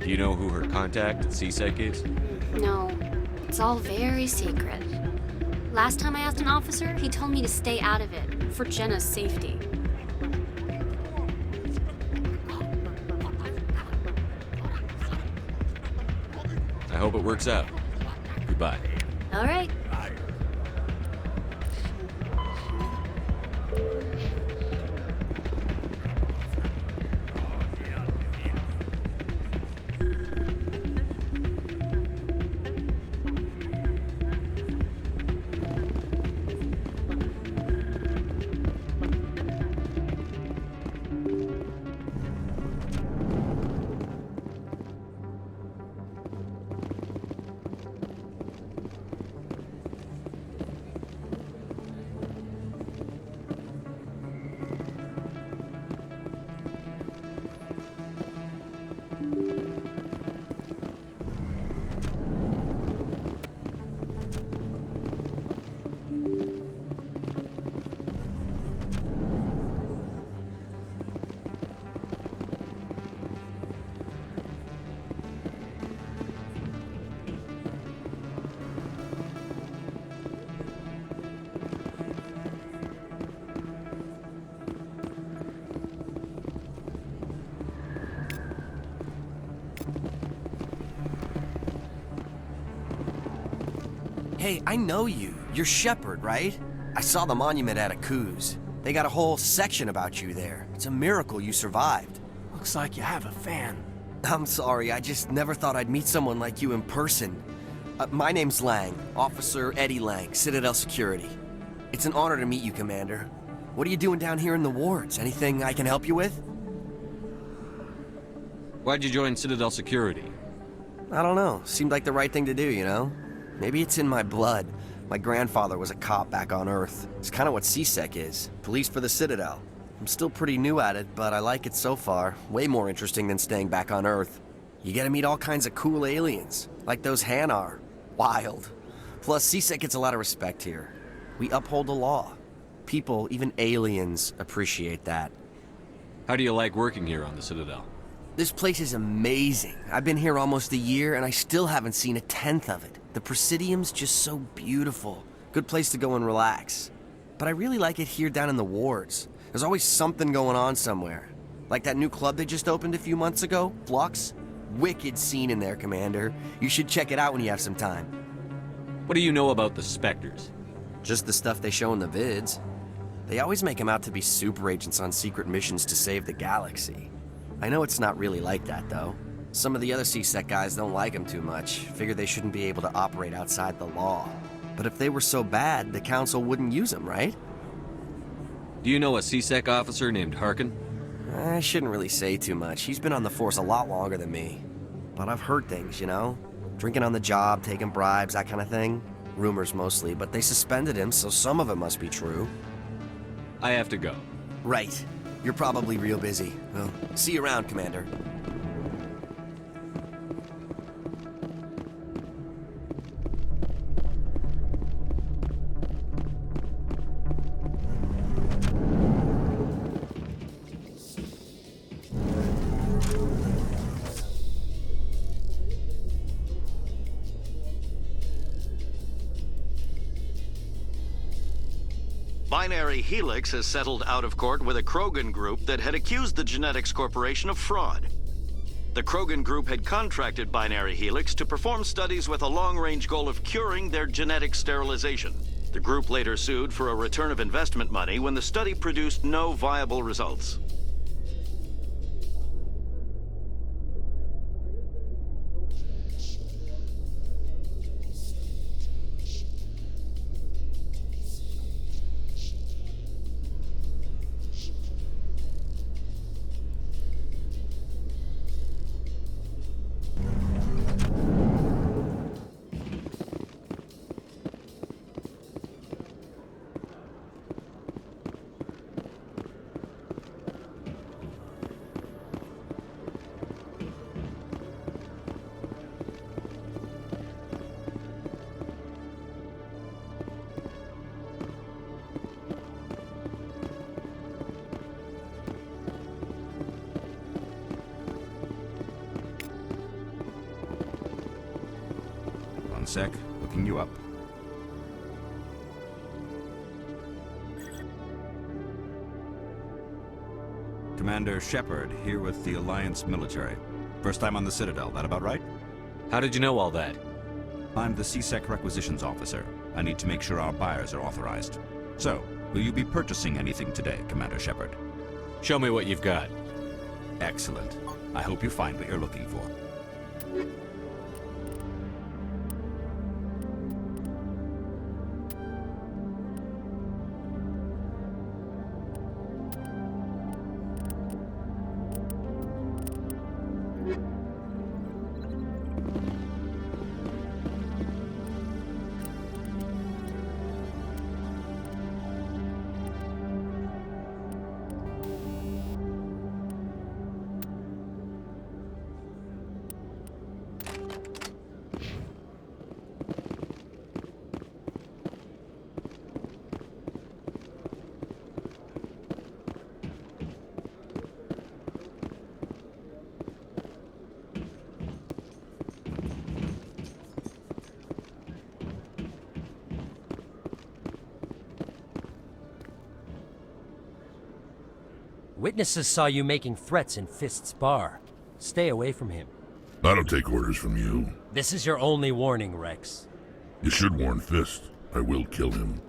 [SPEAKER 8] Do you know who her contact at CSEC is?
[SPEAKER 7] No, it's all very secret. Last time I asked an officer, he told me to stay out of it, for Jenna's safety.
[SPEAKER 8] I hope it works out. Goodbye.
[SPEAKER 7] All right.
[SPEAKER 3] Hey, I know you. You're Shepard, right? I saw the monument at Aku's. They got a whole section about you there. It's a miracle you survived.
[SPEAKER 6] Looks like you have a fan.
[SPEAKER 3] I'm sorry, I just never thought I'd meet someone like you in person. My name's Lang, Officer Eddie Lang, Citadel Security. It's an honor to meet you, Commander. What are you doing down here in the wards? Anything I can help you with?
[SPEAKER 4] Why'd you join Citadel Security?
[SPEAKER 3] I don't know. Seemed like the right thing to do, you know? Maybe it's in my blood. My grandfather was a cop back on Earth. It's kind of what CSEC is. Police for the Citadel. I'm still pretty new at it, but I like it so far. Way more interesting than staying back on Earth. You get to meet all kinds of cool aliens, like those Hanar. Wild. Plus, CSEC gets a lot of respect here. We uphold the law. People, even aliens, appreciate that.
[SPEAKER 4] How do you like working here on the Citadel?
[SPEAKER 3] This place is amazing. I've been here almost a year, and I still haven't seen a tenth of it. The Presidium's just so beautiful. Good place to go and relax. But I really like it here down in the wards. There's always something going on somewhere. Like that new club they just opened a few months ago, Flux. Wicked scene in there, Commander. You should check it out when you have some time.
[SPEAKER 4] What do you know about the Spectres?
[SPEAKER 3] Just the stuff they show in the vids. They always make them out to be super agents on secret missions to save the galaxy. I know it's not really like that, though. Some of the other CSEC guys don't like them too much, figure they shouldn't be able to operate outside the law. But if they were so bad, the Council wouldn't use them, right?
[SPEAKER 4] Do you know a CSEC officer named Harkin?
[SPEAKER 3] I shouldn't really say too much. He's been on the force a lot longer than me. But I've heard things, you know? Drinking on the job, taking bribes, that kind of thing. Rumors mostly, but they suspended him, so some of it must be true.
[SPEAKER 4] I have to go.
[SPEAKER 3] Right. You're probably real busy. Well, see you around, Commander.
[SPEAKER 14] Binary Helix has settled out of court with a Krogan group that had accused the Genetics Corporation of fraud. The Krogan group had contracted Binary Helix to perform studies with a long-range goal of curing their genetic sterilization. The group later sued for a return of investment money when the study produced no viable results.
[SPEAKER 13] One sec, looking you up. Commander Shepard, here with the Alliance military. First time on the Citadel, that about right?
[SPEAKER 4] How did you know all that?
[SPEAKER 13] I'm the CSEC requisitions officer. I need to make sure our buyers are authorized. So, will you be purchasing anything today, Commander Shepard?
[SPEAKER 4] Show me what you've got.
[SPEAKER 13] Excellent. I hope you find what you're looking for.
[SPEAKER 10] Witnesses saw you making threats in Fist's bar. Stay away from him.
[SPEAKER 16] I don't take orders from you.
[SPEAKER 10] This is your only warning, Rex.
[SPEAKER 11] You should warn Fist. I will kill him.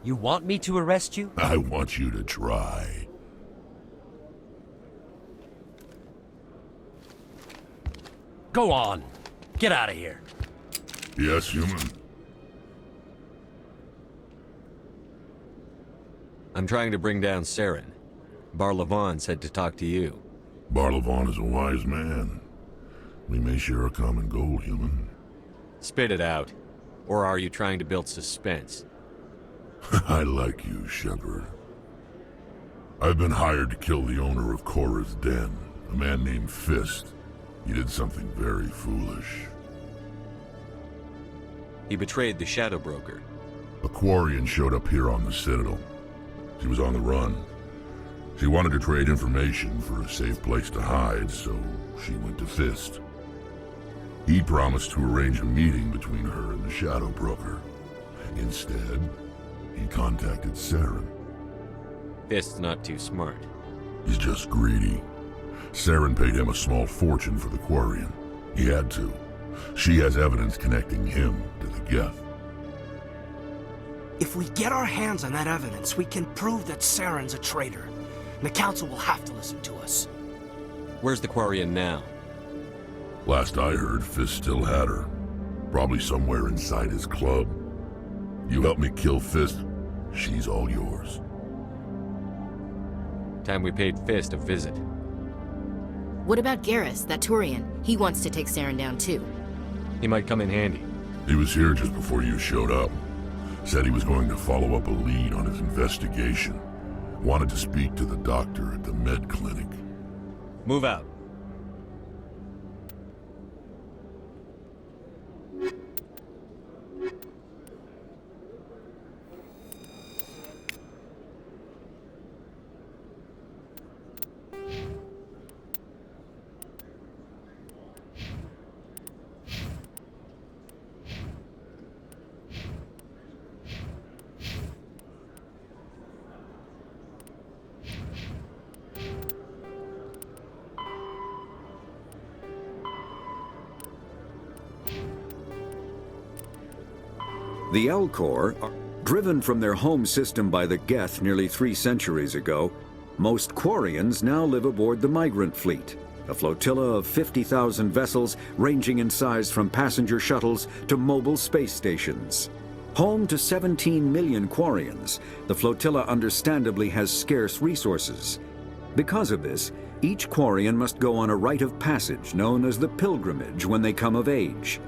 [SPEAKER 10] You want me to arrest you?
[SPEAKER 11] I want you to try.
[SPEAKER 10] Go on. Get out of here.
[SPEAKER 11] Yes, human.
[SPEAKER 4] I'm trying to bring down Saren. Barlavon said to talk to you.
[SPEAKER 11] Barlavon is a wise man. We may share a common goal, human.
[SPEAKER 4] Spit it out. Or are you trying to build suspense?
[SPEAKER 11] I like you, Shepard. I've been hired to kill the owner of Korra's Den, a man named Fist. He did something very foolish.
[SPEAKER 4] He betrayed the Shadow Broker.
[SPEAKER 11] A Quarian showed up here on the Citadel. She was on the run. She wanted to trade information for a safe place to hide, so she went to Fist. He promised to arrange a meeting between her and the Shadow Broker. Instead, he contacted Saren.
[SPEAKER 4] Fist's not too smart.
[SPEAKER 11] He's just greedy. Saren paid him a small fortune for the Quarian. He had to. She has evidence connecting him to the Geth.
[SPEAKER 6] If we get our hands on that evidence, we can prove that Saren's a traitor. And the Council will have to listen to us.
[SPEAKER 4] Where's the Quarian now?
[SPEAKER 11] Last I heard, Fist still had her. Probably somewhere inside his club. You help me kill Fist, she's all yours.
[SPEAKER 4] Time we paid Fist a visit.
[SPEAKER 2] What about Garrus, that Turian? He wants to take Saren down too.
[SPEAKER 4] He might come in handy.
[SPEAKER 11] He was here just before you showed up. Said he was going to follow up a lead on his investigation. Wanted to speak to the doctor at the med clinic.
[SPEAKER 4] Move out.
[SPEAKER 5] The Elcor, driven from their home system by the Geth nearly 3 centuries ago, most Quarians now live aboard the Migrant Fleet, a flotilla of 50,000 vessels ranging in size from passenger shuttles to mobile space stations. Home to 17 million Quarians, the flotilla understandably has scarce resources. Because of this, each Quarian must go on a rite of passage known as the Pilgrimage when they come of age.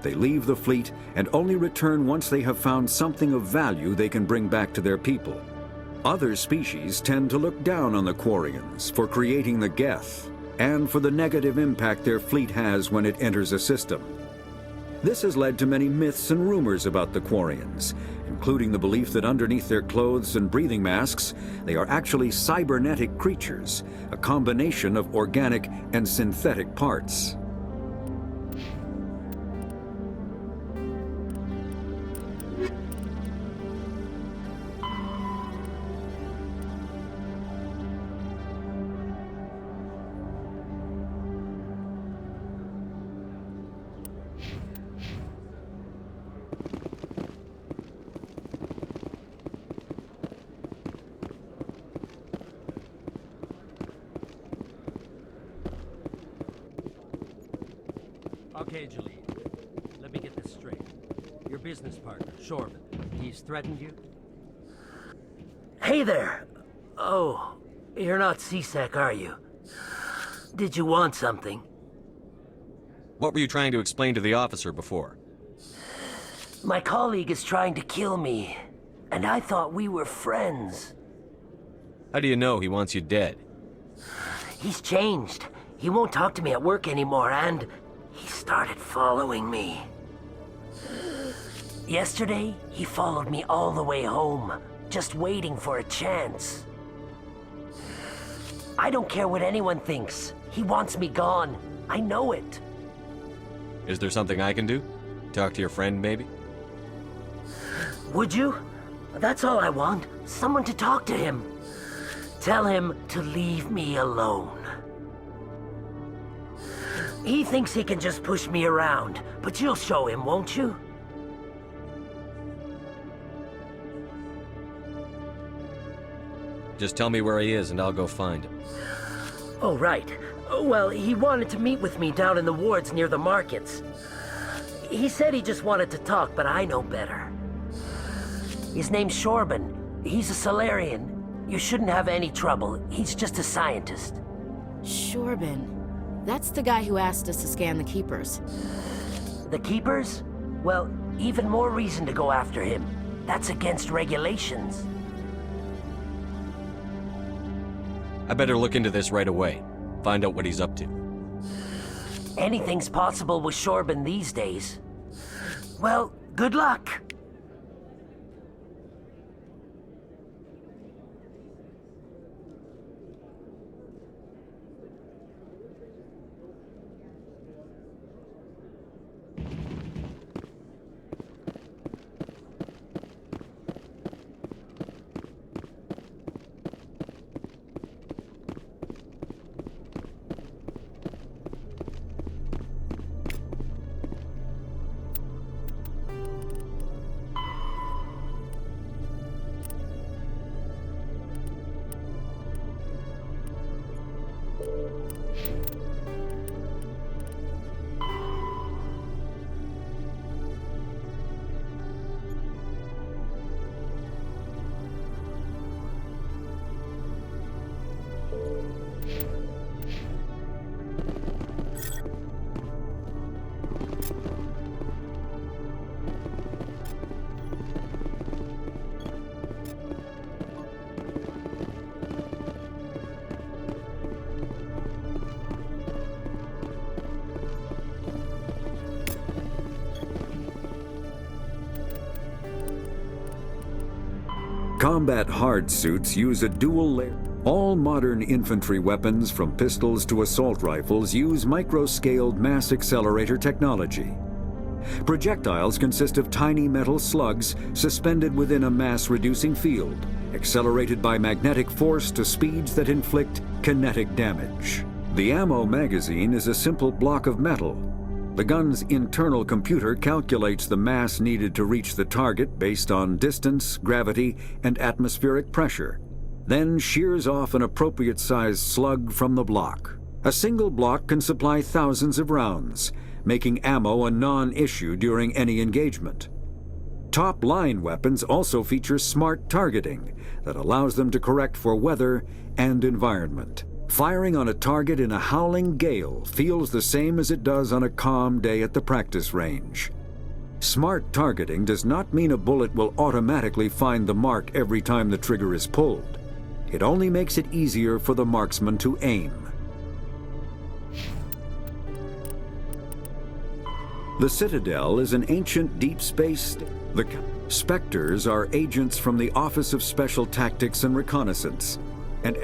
[SPEAKER 5] They leave the fleet and only return once they have found something of value they can bring back to their people. Other species tend to look down on the Quarians for creating the Geth and for the negative impact their fleet has when it enters a system. This has led to many myths and rumors about the Quarians, including the belief that underneath their clothes and breathing masks, they are actually cybernetic creatures, a combination of organic and synthetic parts.
[SPEAKER 10] Okay, Jaleel. Let me get this straight. Your business partner, Shorman, he's threatened you?
[SPEAKER 12] Hey there! Oh, you're not C-Sec, are you? Did you want something?
[SPEAKER 4] What were you trying to explain to the officer before?
[SPEAKER 12] My colleague is trying to kill me, and I thought we were friends.
[SPEAKER 4] How do you know he wants you dead?
[SPEAKER 12] He's changed. He won't talk to me at work anymore, and he started following me. Yesterday, he followed me all the way home, just waiting for a chance. I don't care what anyone thinks. He wants me gone. I know it.
[SPEAKER 4] Is there something I can do? Talk to your friend, maybe?
[SPEAKER 12] Would you? That's all I want. Someone to talk to him. Tell him to leave me alone. He thinks he can just push me around, but you'll show him, won't you?
[SPEAKER 8] Just tell me where he is and I'll go find him.
[SPEAKER 12] Oh, right. Well, he wanted to meet with me down in the wards near the markets. He said he just wanted to talk, but I know better. His name's Shorban. He's a Solarian. You shouldn't have any trouble. He's just a scientist.
[SPEAKER 2] Shorban. That's the guy who asked us to scan the Keepers.
[SPEAKER 12] The Keepers? Well, even more reason to go after him. That's against regulations.
[SPEAKER 8] I better look into this right away. Find out what he's up to.
[SPEAKER 12] Anything's possible with Shorban these days. Well, good luck.
[SPEAKER 5] Combat hard suits use a dual layer. All modern infantry weapons, from pistols to assault rifles, use micro-scaled mass accelerator technology. Projectiles consist of tiny metal slugs suspended within a mass-reducing field, accelerated by magnetic force to speeds that inflict kinetic damage. The ammo magazine is a simple block of metal. The gun's internal computer calculates the mass needed to reach the target based on distance, gravity, and atmospheric pressure, then shears off an appropriate-sized slug from the block. A single block can supply thousands of rounds, making ammo a non-issue during any engagement. Top-line weapons also feature smart targeting that allows them to correct for weather and environment. Firing on a target in a howling gale feels the same as it does on a calm day at the practice range. Smart targeting does not mean a bullet will automatically find the mark every time the trigger is pulled. It only makes it easier for the marksman to aim. The Citadel is an ancient deep space. The Spectres are agents from the Office of Special Tactics and Reconnaissance, and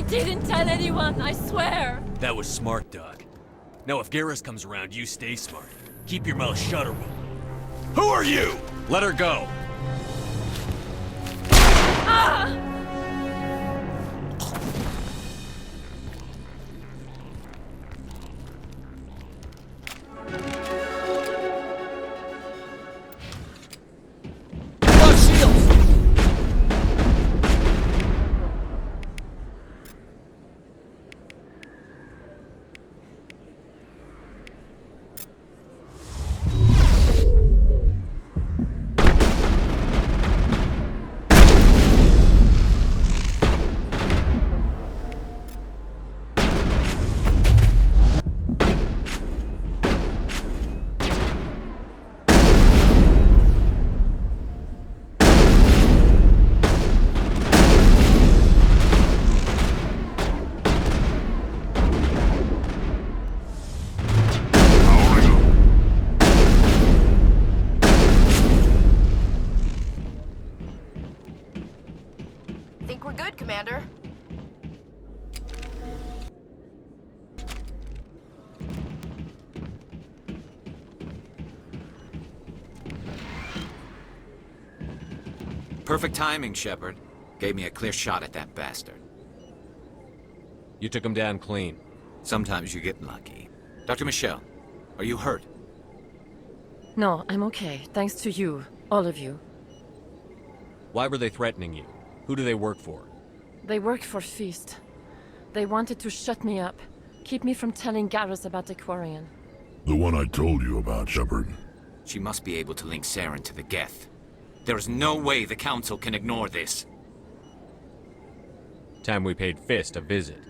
[SPEAKER 15] didn't tell anyone, I swear!
[SPEAKER 21] That was smart, Doc. Now if Garrus comes around, you stay smart. Keep your mouth shut or we'll... Who are you?
[SPEAKER 4] Let her go.
[SPEAKER 15] Ah!
[SPEAKER 17] We're good, Commander.
[SPEAKER 13] Perfect timing, Shepard. Gave me a clear shot at that bastard.
[SPEAKER 4] You took him down clean.
[SPEAKER 13] Sometimes you get lucky. Dr. Michelle, are you hurt?
[SPEAKER 15] No, I'm okay. Thanks to you. All of you.
[SPEAKER 4] Why were they threatening you? Who do they work for?
[SPEAKER 15] They work for Feast. They wanted to shut me up. Keep me from telling Garrus about the Quarian.
[SPEAKER 11] The one I told you about, Shepard.
[SPEAKER 13] She must be able to link Saren to the Geth. There is no way the Council can ignore this.
[SPEAKER 4] Time we paid Fist a visit.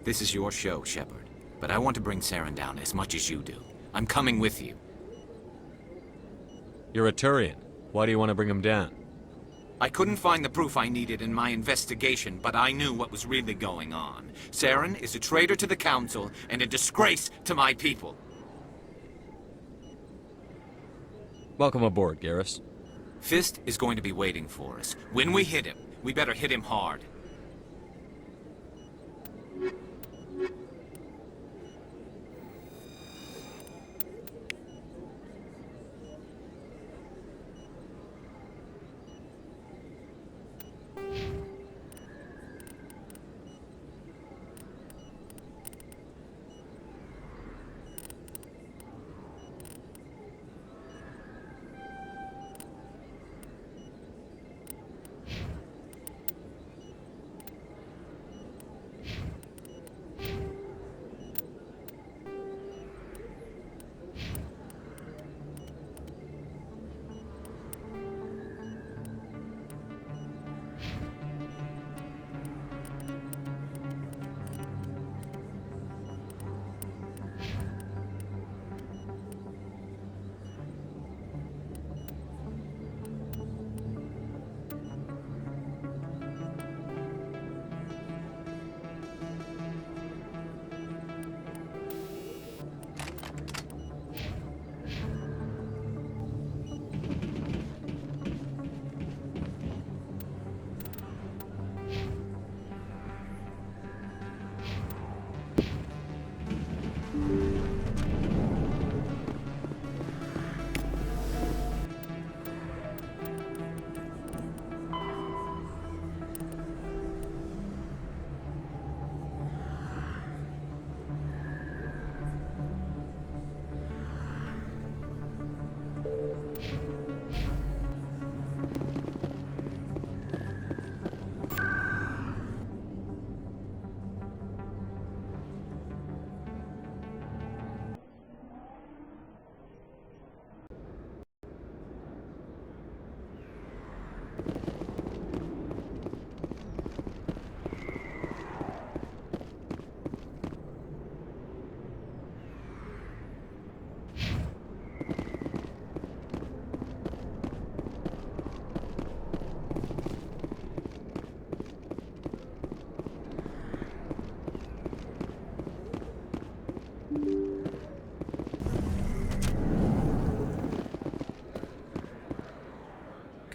[SPEAKER 13] This is your show, Shepard. But I want to bring Saren down as much as you do. I'm coming with you.
[SPEAKER 4] You're a Turian. Why do you want to bring him down?
[SPEAKER 13] I couldn't find the proof I needed in my investigation, but I knew what was really going on. Saren is a traitor to the Council and a disgrace to my people.
[SPEAKER 4] Welcome aboard, Garrus.
[SPEAKER 13] Fist is going to be waiting for us. When we hit him, we better hit him hard.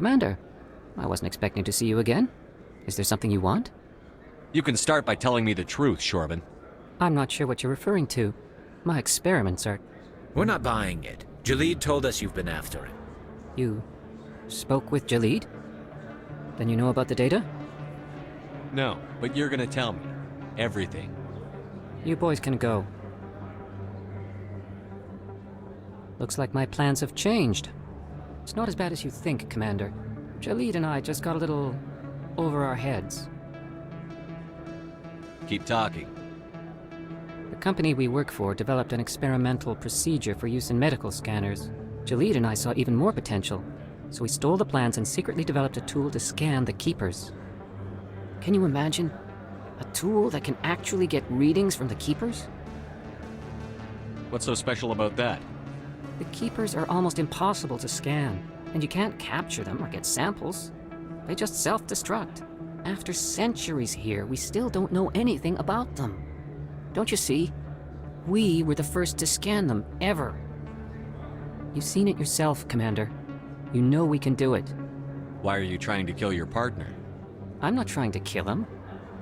[SPEAKER 23] Commander, I wasn't expecting to see you again. Is there something you want?
[SPEAKER 21] You can start by telling me the truth, Shorban.
[SPEAKER 17] I'm not sure what you're referring to. My experiments are...
[SPEAKER 18] We're not buying it. Jalid told us you've been after him.
[SPEAKER 17] You spoke with Jalid? Then you know about the data?
[SPEAKER 21] No, but you're gonna tell me. Everything.
[SPEAKER 17] You boys can go. Looks like my plans have changed. It's not as bad as you think, Commander. Jalid and I just got a little over our heads.
[SPEAKER 21] Keep talking.
[SPEAKER 17] The company we work for developed an experimental procedure for use in medical scanners. Jalid and I saw even more potential, so we stole the plans and secretly developed a tool to scan the Keepers. Can you imagine? A tool that can actually get readings from the Keepers?
[SPEAKER 21] What's so special about that?
[SPEAKER 17] The Keepers are almost impossible to scan, and you can't capture them or get samples. They just self-destruct. After centuries here, we still don't know anything about them. Don't you see? We were the first to scan them, ever. You've seen it yourself, Commander. You know we can do it.
[SPEAKER 21] Why are you trying to kill your partner?
[SPEAKER 17] I'm not trying to kill him.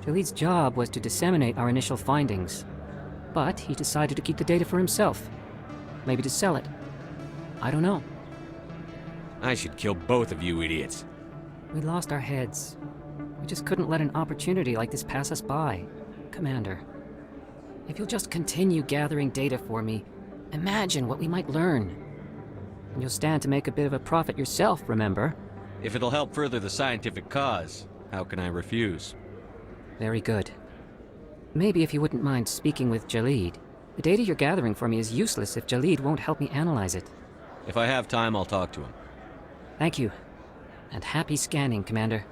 [SPEAKER 17] Jalid's job was to disseminate our initial findings. But he decided to keep the data for himself. Maybe to sell it. I don't know.
[SPEAKER 21] I should kill both of you idiots.
[SPEAKER 17] We lost our heads. We just couldn't let an opportunity like this pass us by. Commander, if you'll just continue gathering data for me, imagine what we might learn. And you'll stand to make a bit of a profit yourself, remember?
[SPEAKER 21] If it'll help further the scientific cause, how can I refuse?
[SPEAKER 17] Very good. Maybe if you wouldn't mind speaking with Jalid. The data you're gathering for me is useless if Jalid won't help me analyze it.
[SPEAKER 21] If I have time, I'll talk to him.
[SPEAKER 17] Thank you. And happy scanning, Commander.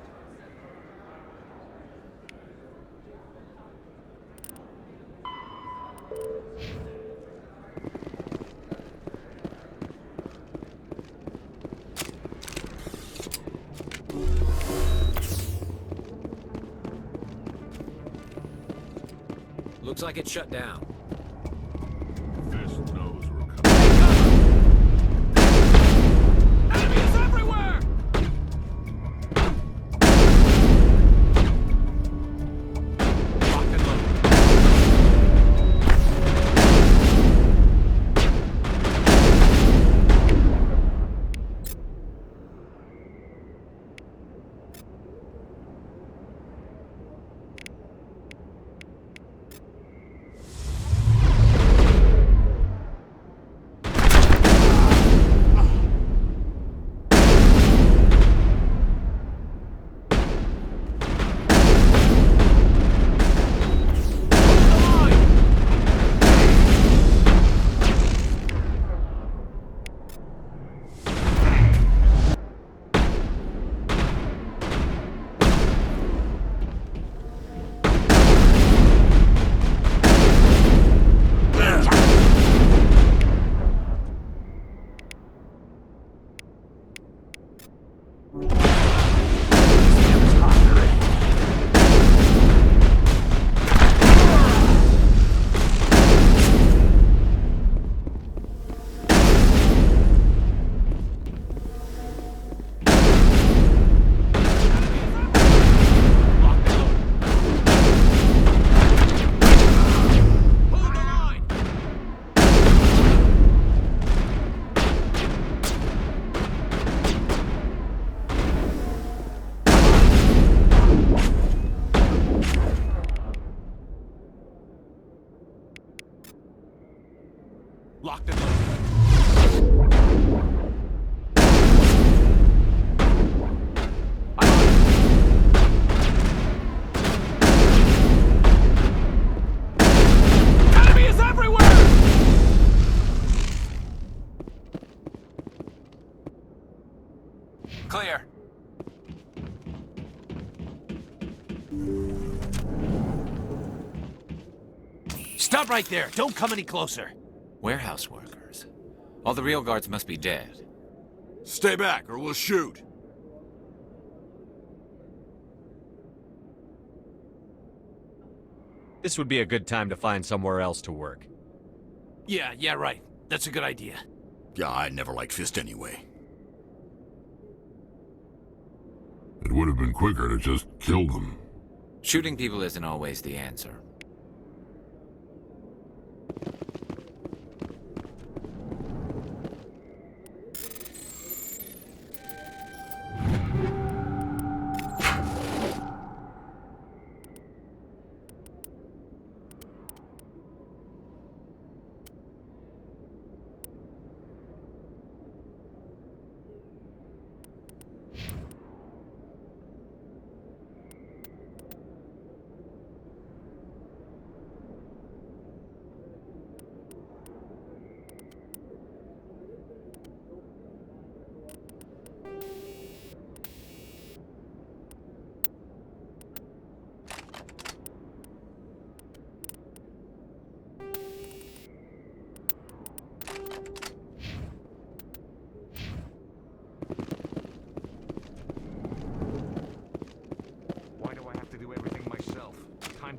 [SPEAKER 18] Looks like it's shut down.
[SPEAKER 11] Fist knows we're coming.
[SPEAKER 18] Enemies everywhere! Lock and load. Locked and loaded. Enemy is everywhere! Clear.
[SPEAKER 23] Stop right there! Don't come any closer!
[SPEAKER 18] Warehouse workers. All the real guards must be dead.
[SPEAKER 11] Stay back or we'll shoot.
[SPEAKER 21] This would be a good time to find somewhere else to work.
[SPEAKER 23] Yeah, right. That's a good idea.
[SPEAKER 11] Yeah, I never liked Fist anyway. It would have been quicker to just kill them.
[SPEAKER 18] Shooting people isn't always the answer.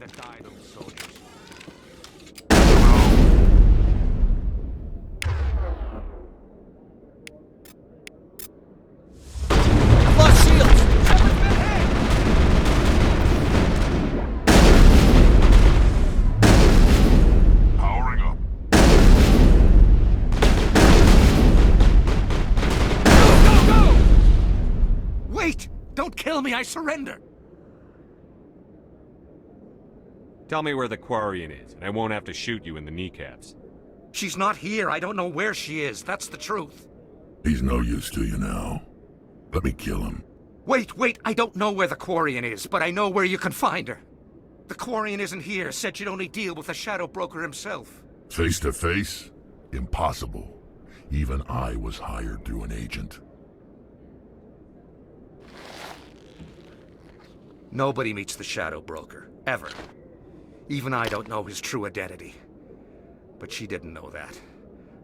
[SPEAKER 9] That died, old soldiers.
[SPEAKER 3] I've lost shields!
[SPEAKER 11] Powering up.
[SPEAKER 9] Go! Wait! Don't kill me, I surrender!
[SPEAKER 4] Tell me where the Quarian is, and I won't have to shoot you in the kneecaps.
[SPEAKER 9] She's not here. I don't know where she is. That's the truth.
[SPEAKER 11] He's no use to you now. Let me kill him.
[SPEAKER 9] Wait! I don't know where the Quarian is, but I know where you can find her. The Quarian isn't here. Said she'd only deal with the Shadow Broker himself.
[SPEAKER 11] Face to face? Impossible. Even I was hired through an agent.
[SPEAKER 9] Nobody meets the Shadow Broker. Ever. Even I don't know his true identity. But she didn't know that.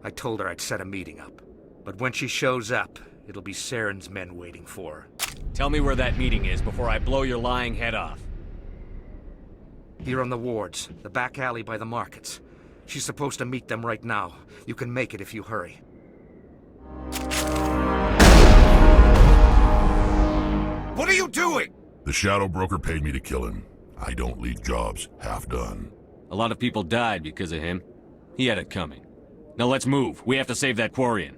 [SPEAKER 9] I told her I'd set a meeting up. But when she shows up, it'll be Saren's men waiting for her.
[SPEAKER 21] Tell me where that meeting is before I blow your lying head off.
[SPEAKER 9] Here on the wards, the back alley by the markets. She's supposed to meet them right now. You can make it if you hurry. What are you doing?
[SPEAKER 11] The Shadow Broker paid me to kill him. I don't leave jobs half done.
[SPEAKER 4] A lot of people died because of him. He had it coming. Now let's move. We have to save that Quarian.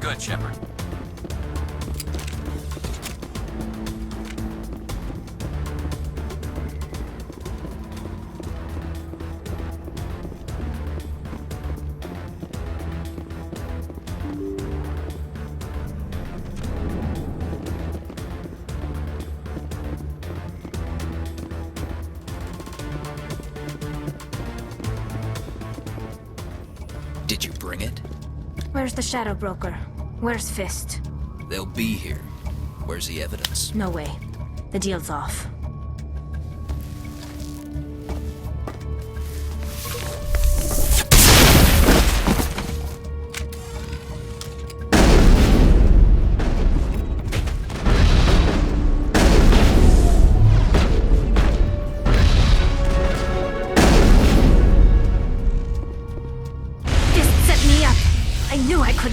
[SPEAKER 18] We're good, Shepard.
[SPEAKER 1] Did you bring it?
[SPEAKER 19] Where's the Shadow Broker? Where's Fist?
[SPEAKER 1] They'll be here. Where's the evidence?
[SPEAKER 19] No way. The deal's off.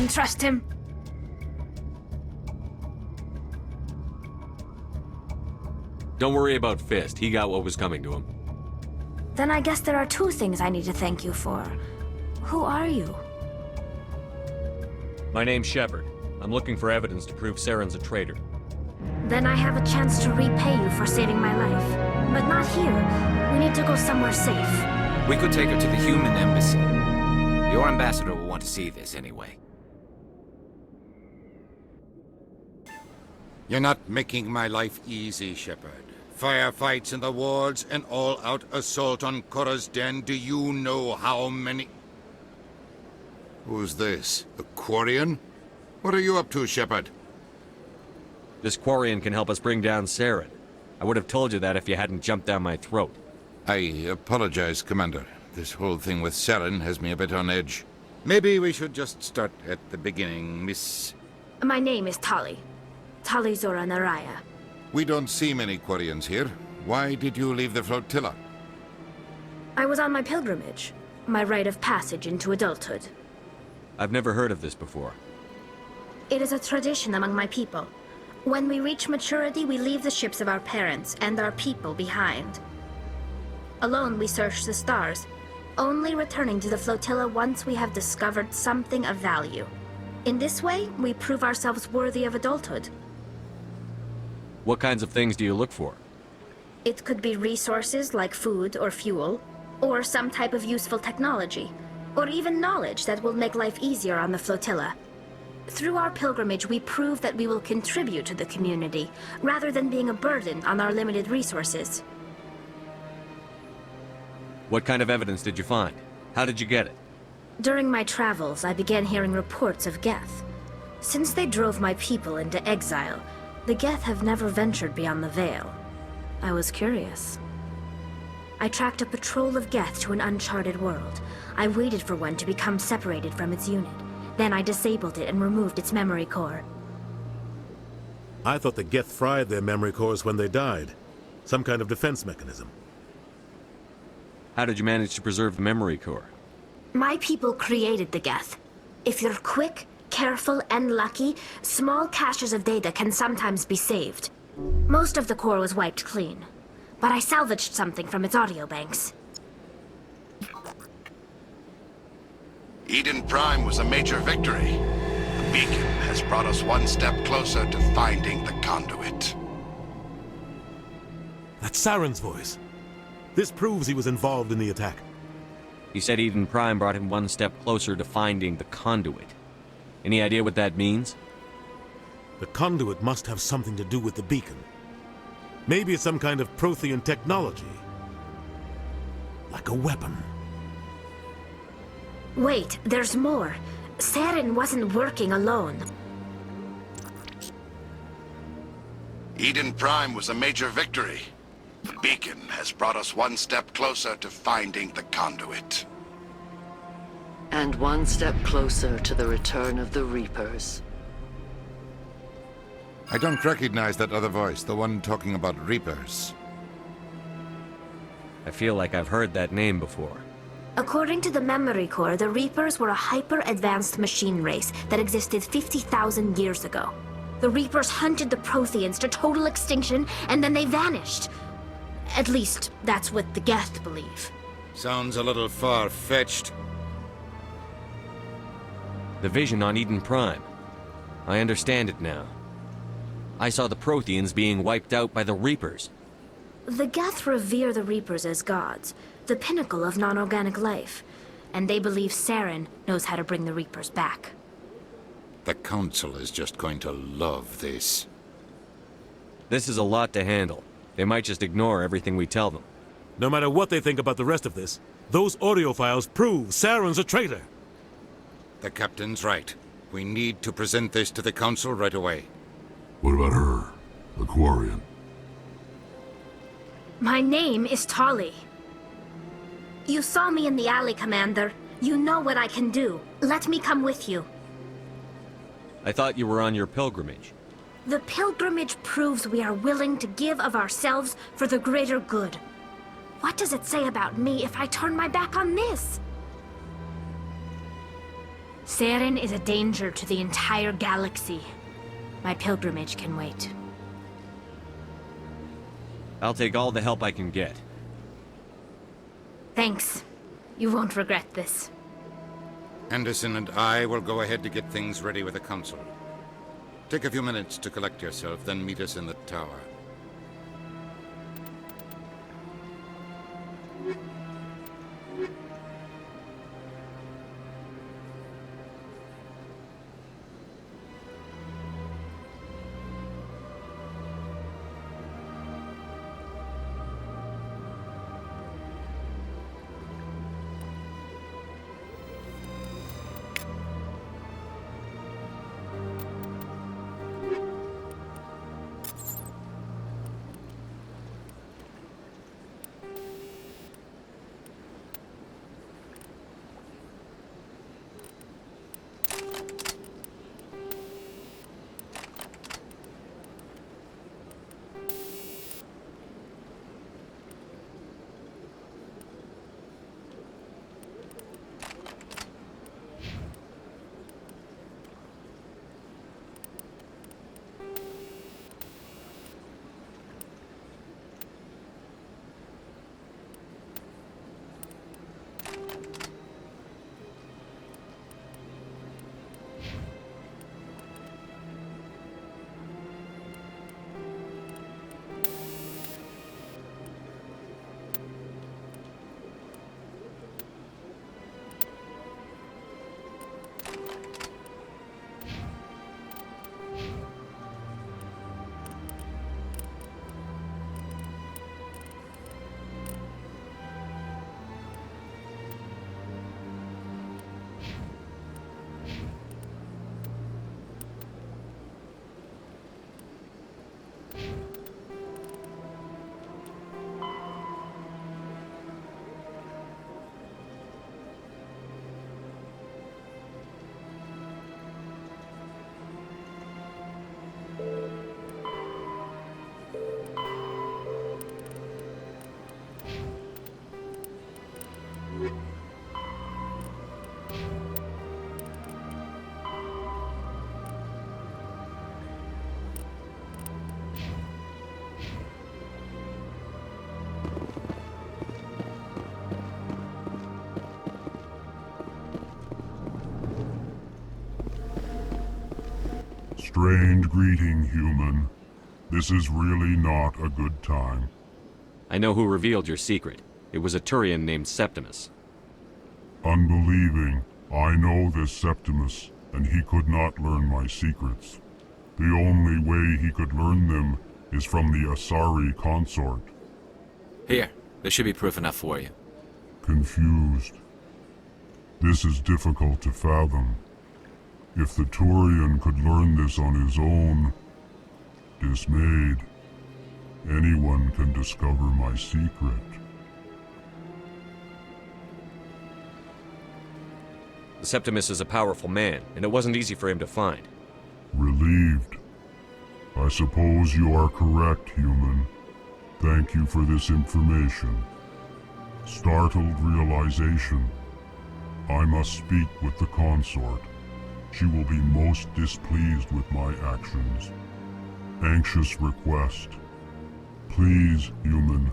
[SPEAKER 19] Trust him.
[SPEAKER 4] Don't worry about Fist. He got what was coming to him.
[SPEAKER 19] Then I guess there are two things I need to thank you for. Who are you?
[SPEAKER 4] My name's Shepard. I'm looking for evidence to prove Saren's a traitor.
[SPEAKER 19] Then I have a chance to repay you for saving my life. But not here. We need to go somewhere safe.
[SPEAKER 18] We could take her to the human embassy. Your ambassador will want to see this anyway.
[SPEAKER 20] You're not making my life easy, Shepard. Firefights in the wards, an all-out assault on Korra's den. Do you know how many...
[SPEAKER 16] Who's this? A Quarian? What are you up to, Shepard?
[SPEAKER 4] This Quarian can help us bring down Saren. I would have told you that if you hadn't jumped down my throat.
[SPEAKER 20] I apologize, Commander. This whole thing with Saren has me a bit on edge. Maybe we should just start at the beginning, Miss...
[SPEAKER 19] My name is Tali. Tali Zora Naraya.
[SPEAKER 20] We don't see many Quarians here. Why did you leave the flotilla?
[SPEAKER 19] I was on my pilgrimage. My rite of passage into adulthood.
[SPEAKER 4] I've never heard of this before.
[SPEAKER 19] It is a tradition among my people. When we reach maturity, we leave the ships of our parents and our people behind. Alone, we search the stars, only returning to the flotilla once we have discovered something of value. In this way, we prove ourselves worthy of adulthood.
[SPEAKER 4] What kinds of things do you look for?
[SPEAKER 19] It could be resources like food or fuel, or some type of useful technology, or even knowledge that will make life easier on the flotilla. Through our pilgrimage, we prove that we will contribute to the community, rather than being a burden on our limited resources.
[SPEAKER 4] What kind of evidence did you find? How did you get it?
[SPEAKER 19] During my travels, I began hearing reports of Geth. Since they drove my people into exile, the Geth have never ventured beyond the Veil. I was curious. I tracked a patrol of Geth to an uncharted world. I waited for one to become separated from its unit. Then I disabled it and removed its memory core.
[SPEAKER 24] I thought the Geth fried their memory cores when they died. Some kind of defense mechanism.
[SPEAKER 4] How did you manage to preserve the memory core?
[SPEAKER 19] My people created the Geth. If you're quick, careful, and lucky, small caches of data can sometimes be saved. Most of the core was wiped clean, but I salvaged something from its audio banks.
[SPEAKER 25] Eden Prime was a major victory. The beacon has brought us one step closer to finding the conduit.
[SPEAKER 24] That's Saren's voice. This proves he was involved in the attack.
[SPEAKER 4] He said Eden Prime brought him one step closer to finding the conduit. Any idea what that means?
[SPEAKER 24] The conduit must have something to do with the beacon. Maybe it's some kind of Prothean technology. Like a weapon.
[SPEAKER 19] Wait, there's more. Saren wasn't working alone.
[SPEAKER 25] Eden Prime was a major victory. The beacon has brought us one step closer to finding the conduit.
[SPEAKER 26] And one step closer to the return of the Reapers.
[SPEAKER 20] I don't recognize that other voice, the one talking about Reapers.
[SPEAKER 4] I feel like I've heard that name before.
[SPEAKER 19] According to the memory core, the Reapers were a hyper-advanced machine race that existed 50,000 years ago. The Reapers hunted the Protheans to total extinction, and then they vanished. At least, that's what the Geth believe.
[SPEAKER 20] Sounds a little far-fetched.
[SPEAKER 4] The vision on Eden Prime. I understand it now. I saw the Protheans being wiped out by the Reapers.
[SPEAKER 19] The Geth revere the Reapers as gods, the pinnacle of non-organic life, and they believe Saren knows how to bring the Reapers back.
[SPEAKER 20] The Council is just going to love this.
[SPEAKER 4] This is a lot to handle. They might just ignore everything we tell them.
[SPEAKER 24] No matter what they think about the rest of this, those audio files prove Saren's a traitor.
[SPEAKER 20] The Captain's right. We need to present this to the Council right away.
[SPEAKER 11] What about her? The Quarian?
[SPEAKER 19] My name is Tali. You saw me in the alley, Commander. You know what I can do. Let me come with you.
[SPEAKER 4] I thought you were on your pilgrimage.
[SPEAKER 19] The pilgrimage proves we are willing to give of ourselves for the greater good. What does it say about me if I turn my back on this? Saren is a danger to the entire galaxy. My pilgrimage can wait.
[SPEAKER 4] I'll take all the help I can get.
[SPEAKER 19] Thanks. You won't regret this.
[SPEAKER 20] Anderson and I will go ahead to get things ready with the Council. Take a few minutes to collect yourself, then meet us in the tower.
[SPEAKER 11] Strange greeting, human. This is really not a good time.
[SPEAKER 4] I know who revealed your secret. It was a Turian named Septimus.
[SPEAKER 11] Unbelieving, I know this Septimus, and he could not learn my secrets. The only way he could learn them is from the Asari consort.
[SPEAKER 18] Here, this should be proof enough for you.
[SPEAKER 11] Confused. This is difficult to fathom. If the Turian could learn this on his own, dismayed, anyone can discover my secret.
[SPEAKER 4] Septimus is a powerful man, and it wasn't easy for him to find.
[SPEAKER 11] Relieved. I suppose you are correct, human. Thank you for this information. Startled realization. I must speak with the consort. She will be most displeased with my actions. Anxious request. Please, human,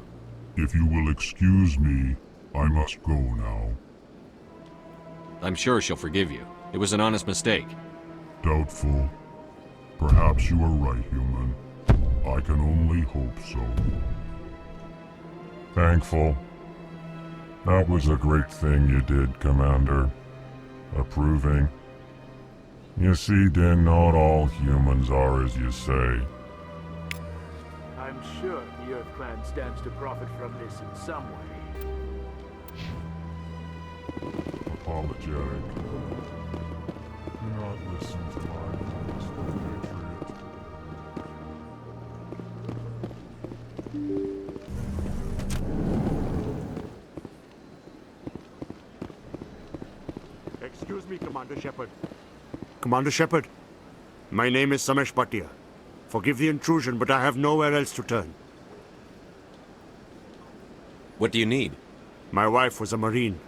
[SPEAKER 11] if you will excuse me, I must go now.
[SPEAKER 4] I'm sure she'll forgive you. It was an honest mistake.
[SPEAKER 11] Doubtful. Perhaps you are right, human. I can only hope so. Thankful. That was a great thing you did, Commander. Approving. You see, Din, not all humans are as you say.
[SPEAKER 2] I'm sure the Earth Clan stands to profit from this in some way.
[SPEAKER 11] Apologetic. Do not listen to my voice, compatriot.
[SPEAKER 2] Excuse me, Commander Shepard. Commander Shepard, my name is Samesh Bhatia. Forgive the intrusion, but I have nowhere else to turn.
[SPEAKER 4] What do you need?
[SPEAKER 2] My wife was a Marine.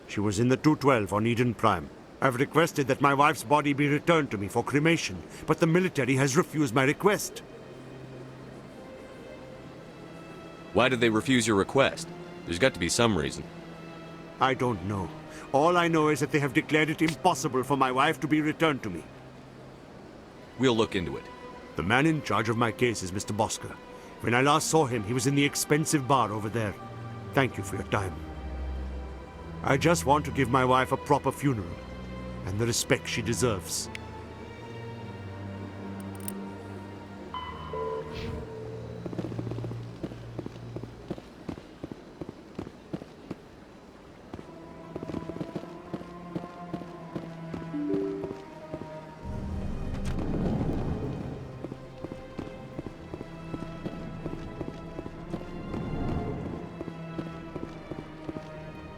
[SPEAKER 2] She was in the 212 on Eden Prime. I've requested that my wife's body be returned to me for cremation, but the military has refused my request.
[SPEAKER 4] Why did they refuse your request? There's got to be some reason.
[SPEAKER 2] I don't know. All I know is that they have declared it impossible for my wife to be returned to me.
[SPEAKER 4] We'll look into it.
[SPEAKER 2] The man in charge of my case is Mr. Bosker. When I last saw him, he was in the expensive bar over there. Thank you for your time. I just want to give my wife a proper funeral, and the respect she deserves.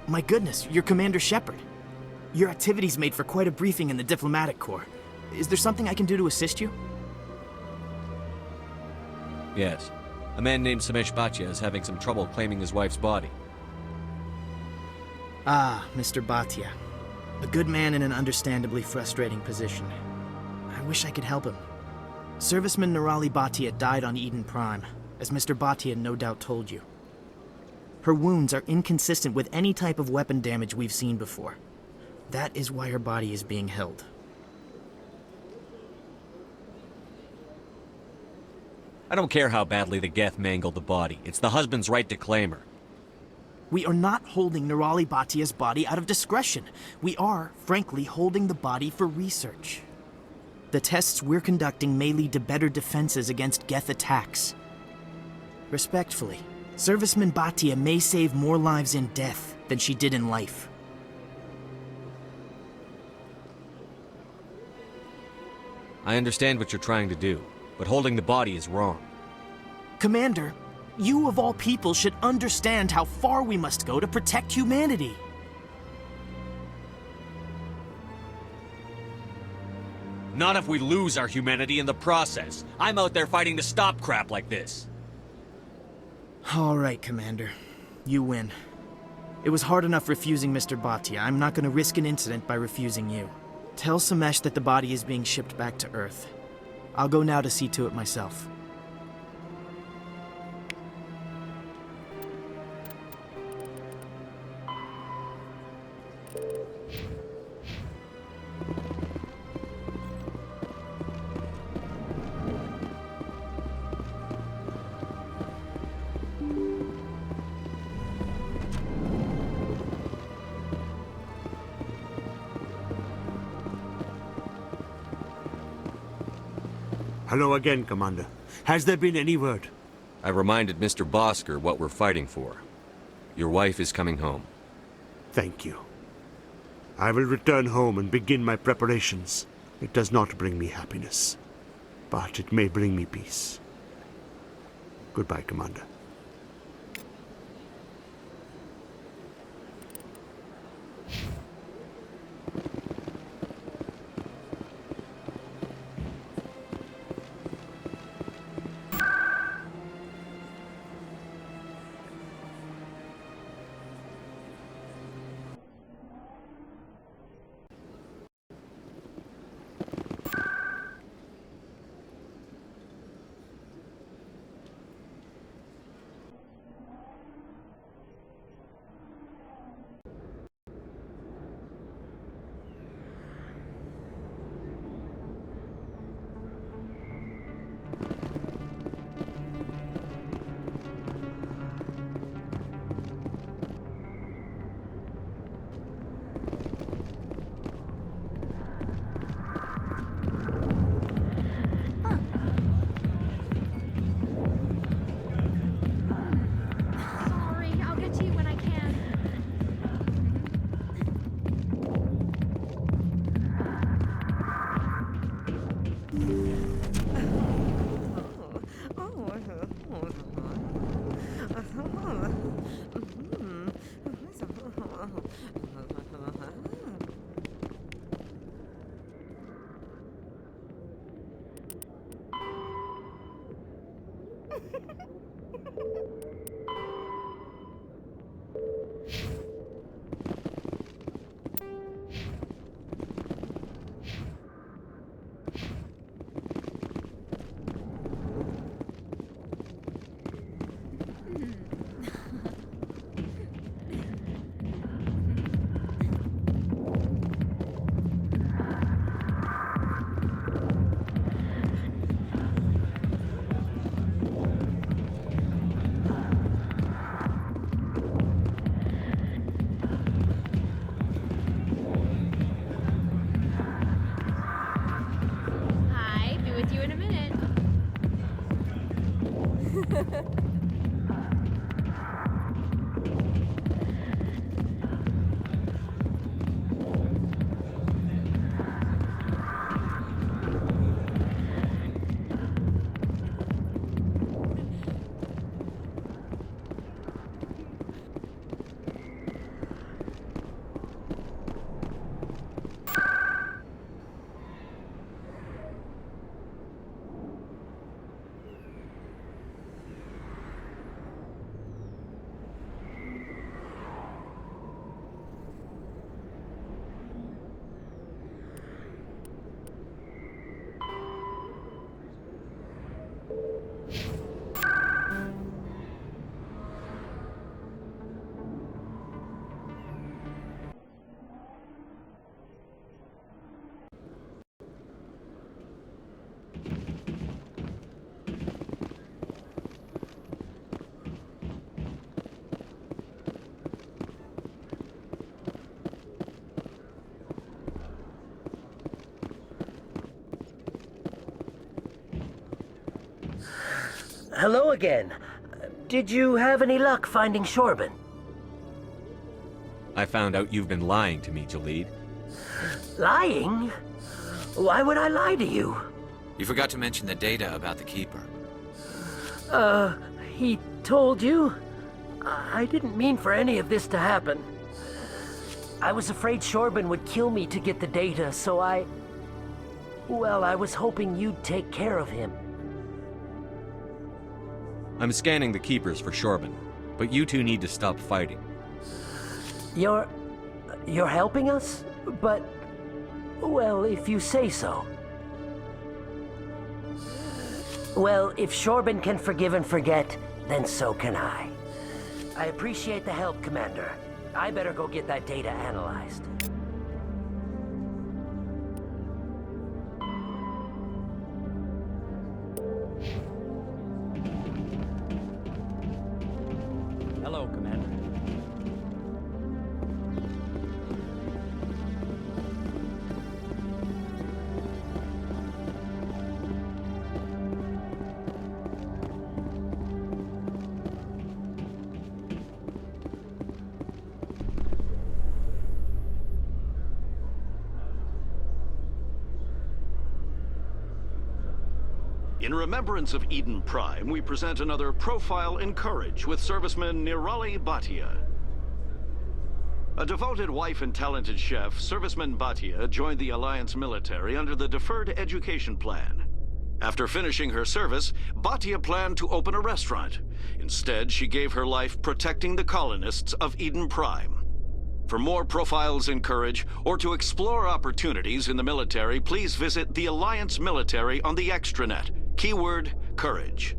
[SPEAKER 6] My goodness, you're Commander Shepard. Your activities made for quite a briefing in the Diplomatic Corps. Is there something I can do to assist you?
[SPEAKER 4] Yes. A man named Samesh Bhatia is having some trouble claiming his wife's body.
[SPEAKER 6] Ah, Mr. Bhatia. A good man in an understandably frustrating position. I wish I could help him. Serviceman Nirali Bhatia died on Eden Prime, as Mr. Bhatia no doubt told you. Her wounds are inconsistent with any type of weapon damage we've seen before. That is why her body is being held.
[SPEAKER 4] I don't care how badly the Geth mangled the body. It's the husband's right to claim her.
[SPEAKER 6] We are not holding Nirali Bhatia's body out of discretion. We are, frankly, holding the body for research. The tests we're conducting may lead to better defenses against Geth attacks. Respectfully, Serviceman Bhatia may save more lives in death than she did in life.
[SPEAKER 4] I understand what you're trying to do, but holding the body is wrong.
[SPEAKER 6] Commander, you of all people should understand how far we must go to protect humanity.
[SPEAKER 4] Not if we lose our humanity in the process. I'm out there fighting to stop crap like this.
[SPEAKER 6] All right, Commander. You win. It was hard enough refusing Mr. Bhatia. I'm not going to risk an incident by refusing you. Tell Samesh that the body is being shipped back to Earth. I'll go now to see to it myself.
[SPEAKER 2] Hello again, Commander. Has there been any word?
[SPEAKER 4] I reminded Mr. Bosker what we're fighting for. Your wife is coming home.
[SPEAKER 2] Thank you. I will return home and begin my preparations. It does not bring me happiness, but it may bring me peace. Goodbye, Commander.
[SPEAKER 7] Hi, be with you in a minute.
[SPEAKER 8] Hello again. Did you have any luck finding Shorban?
[SPEAKER 4] I found out you've been lying to me, Jalid.
[SPEAKER 8] Lying? Why would I lie to you?
[SPEAKER 18] You forgot to mention the data about the Keeper.
[SPEAKER 8] He told you? I didn't mean for any of this to happen. I was afraid Shorban would kill me to get the data, so well, I was hoping you'd take care of him.
[SPEAKER 4] I'm scanning the Keepers for Shorban, but you two need to stop fighting.
[SPEAKER 8] You're helping us? But, well, if you say so. Well, if Shorban can forgive and forget, then so can I. I appreciate the help, Commander. I better go get that data analyzed.
[SPEAKER 6] Hello, Commander.
[SPEAKER 10] In remembrance of Eden Prime, we present another Profile in Courage with serviceman Nirali Bhatia. A devoted wife and talented chef, serviceman Bhatia joined the Alliance military under the Deferred Education Plan. After finishing her service, Bhatia planned to open a restaurant. Instead, she gave her life protecting the colonists of Eden Prime. For more Profiles in Courage, or to explore opportunities in the military, please visit the Alliance military on the extranet. Keyword, courage.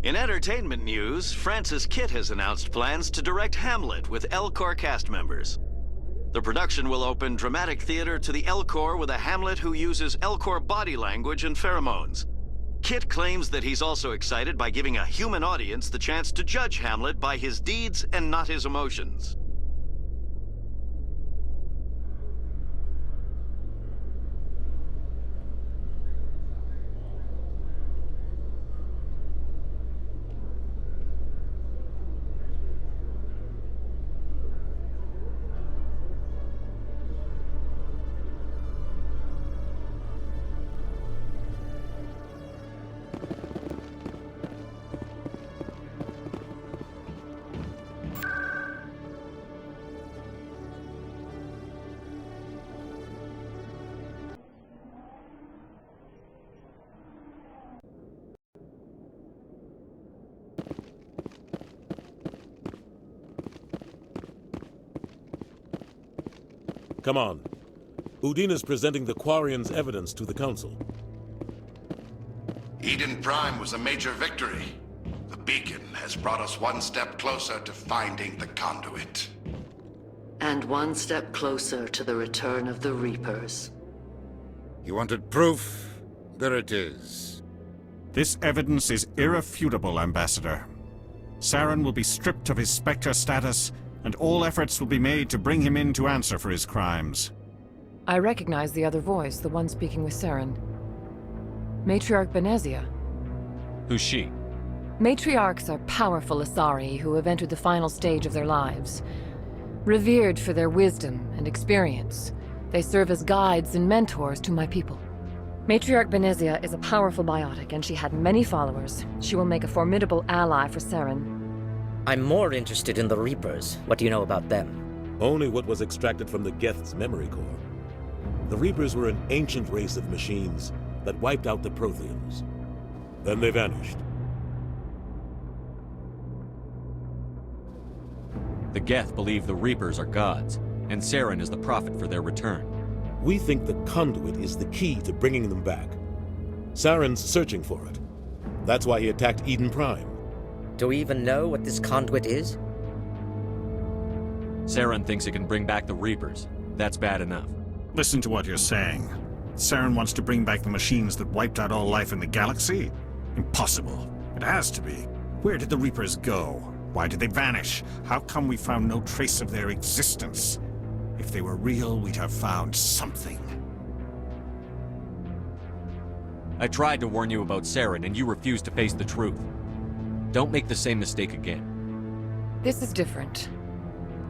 [SPEAKER 10] In entertainment news, Francis Kitt has announced plans to direct Hamlet with L-Corps cast members. The production will open dramatic theater to the L-Corps with a Hamlet who uses L-Corps body language and pheromones. Kitt claims that he's also excited by giving a human audience the chance to judge Hamlet by his deeds and not his emotions.
[SPEAKER 24] Come on. Udine is presenting the Quarians' evidence to the Council.
[SPEAKER 25] Eden Prime was a major victory. The beacon has brought us one step closer to finding the conduit.
[SPEAKER 26] And one step closer to the return of the Reapers.
[SPEAKER 20] You wanted proof? There it is.
[SPEAKER 5] This evidence is irrefutable, Ambassador. Saren will be stripped of his Spectre status, and all efforts will be made to bring him in to answer for his crimes.
[SPEAKER 7] I recognize the other voice, the one speaking with Saren. Matriarch Benezia.
[SPEAKER 4] Who's she?
[SPEAKER 7] Matriarchs are powerful Asari who have entered the final stage of their lives. Revered for their wisdom and experience, they serve as guides and mentors to my people. Matriarch Benezia is a powerful biotic, and she had many followers. She will make a formidable ally for Saren.
[SPEAKER 12] I'm more interested in the Reapers. What do you know about them?
[SPEAKER 24] Only what was extracted from the Geth's memory core. The Reapers were an ancient race of machines that wiped out the Protheans. Then they vanished.
[SPEAKER 4] The Geth believe the Reapers are gods, and Saren is the prophet for their return.
[SPEAKER 24] We think the conduit is the key to bringing them back. Saren's searching for it. That's why he attacked Eden Prime.
[SPEAKER 12] Do we even know what this conduit is?
[SPEAKER 4] Saren thinks it can bring back the Reapers. That's bad enough.
[SPEAKER 5] Listen to what you're saying. Saren wants to bring back the machines that wiped out all life in the galaxy? Impossible. It has to be. Where did the Reapers go? Why did they vanish? How come we found no trace of their existence? If they were real, we'd have found something.
[SPEAKER 4] I tried to warn you about Saren, and you refused to face the truth. Don't make the same mistake again.
[SPEAKER 7] This is different.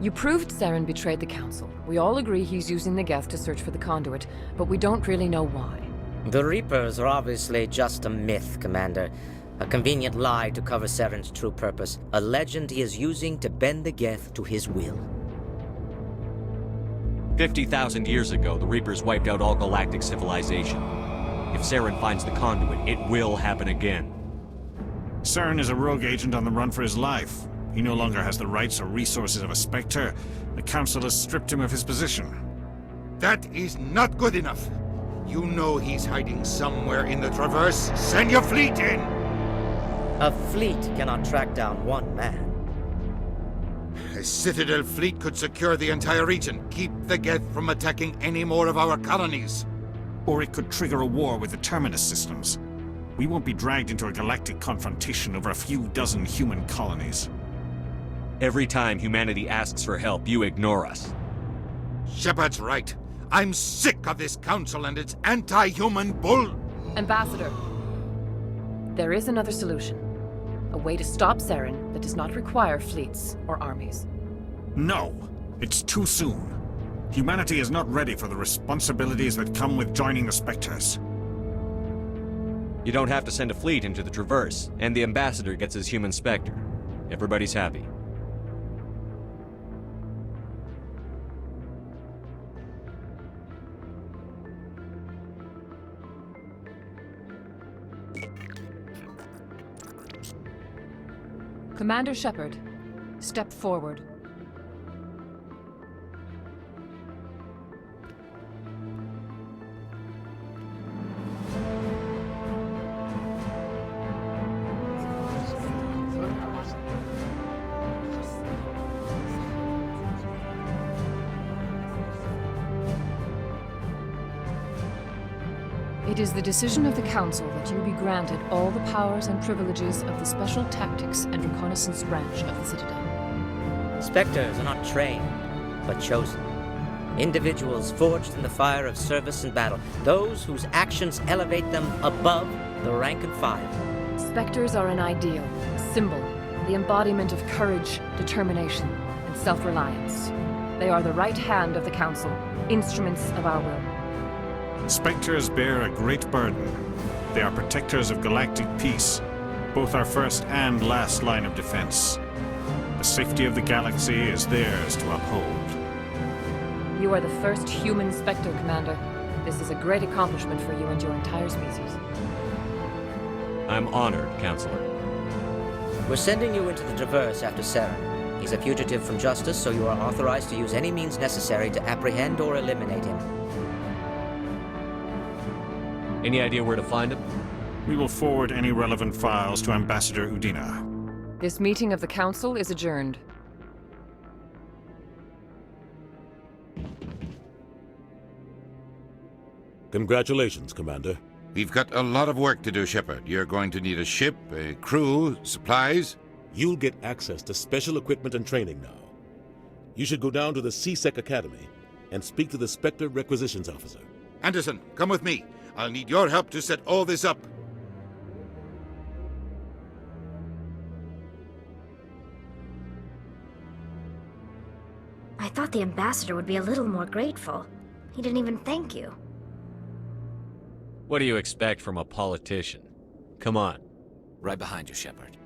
[SPEAKER 7] You proved Saren betrayed the Council. We all agree he's using the Geth to search for the conduit, but we don't really know why.
[SPEAKER 12] The Reapers are obviously just a myth, Commander. A convenient lie to cover Saren's true purpose. A legend he is using to bend the Geth to his will.
[SPEAKER 4] 50,000 years ago, the Reapers wiped out all galactic civilization. If Saren finds the conduit, it will happen again.
[SPEAKER 5] Saren is a rogue agent on the run for his life. He no longer has the rights or resources of a Spectre. The Council has stripped him of his position.
[SPEAKER 20] That is not good enough. You know he's hiding somewhere in the Traverse. Send your fleet in!
[SPEAKER 12] A fleet cannot track down one man.
[SPEAKER 20] A Citadel fleet could secure the entire region, keep the Geth from attacking any more of our colonies.
[SPEAKER 5] Or it could trigger a war with the Terminus systems. We won't be dragged into a galactic confrontation over a few dozen human colonies.
[SPEAKER 4] Every time humanity asks for help, you ignore us.
[SPEAKER 20] Shepard's right. I'm sick of this council and its anti-human bull...
[SPEAKER 7] Ambassador, there is another solution. A way to stop Saren that does not require fleets or armies.
[SPEAKER 5] No, it's too soon. Humanity is not ready for the responsibilities that come with joining the Spectres.
[SPEAKER 4] You don't have to send a fleet into the Traverse, and the Ambassador gets his human Spectre. Everybody's happy.
[SPEAKER 7] Commander Shepard, step forward. It is the decision of the Council that you be granted all the powers and privileges of the Special Tactics and Reconnaissance branch of the Citadel.
[SPEAKER 12] Spectres are not trained, but chosen. Individuals forged in the fire of service and battle, those whose actions elevate them above the rank and file.
[SPEAKER 7] Spectres are an ideal, a symbol, the embodiment of courage, determination, and self-reliance. They are the right hand of the Council, instruments of our will.
[SPEAKER 5] Spectres bear a great burden. They are protectors of galactic peace, both our first and last line of defense. The safety of the galaxy is theirs to uphold.
[SPEAKER 7] You are the first human Spectre, Commander. This is a great accomplishment for you and your entire species.
[SPEAKER 4] I'm honored, Counselor.
[SPEAKER 12] We're sending you into the Traverse after Saren. He's a fugitive from justice, so you are authorized to use any means necessary to apprehend or eliminate him.
[SPEAKER 4] Any idea where to find him?
[SPEAKER 5] We will forward any relevant files to Ambassador Udina.
[SPEAKER 7] This meeting of the Council is adjourned.
[SPEAKER 24] Congratulations, Commander.
[SPEAKER 20] We've got a lot of work to do, Shepard. You're going to need a ship, a crew, supplies.
[SPEAKER 24] You'll get access to special equipment and training now. You should go down to the C-Sec Academy and speak to the Spectre Requisitions Officer.
[SPEAKER 20] Anderson, come with me. I'll need your help to set all this up.
[SPEAKER 19] I thought the ambassador would be a little more grateful. He didn't even thank you.
[SPEAKER 4] What do you expect from a politician? Come on.
[SPEAKER 18] Right behind you, Shepard.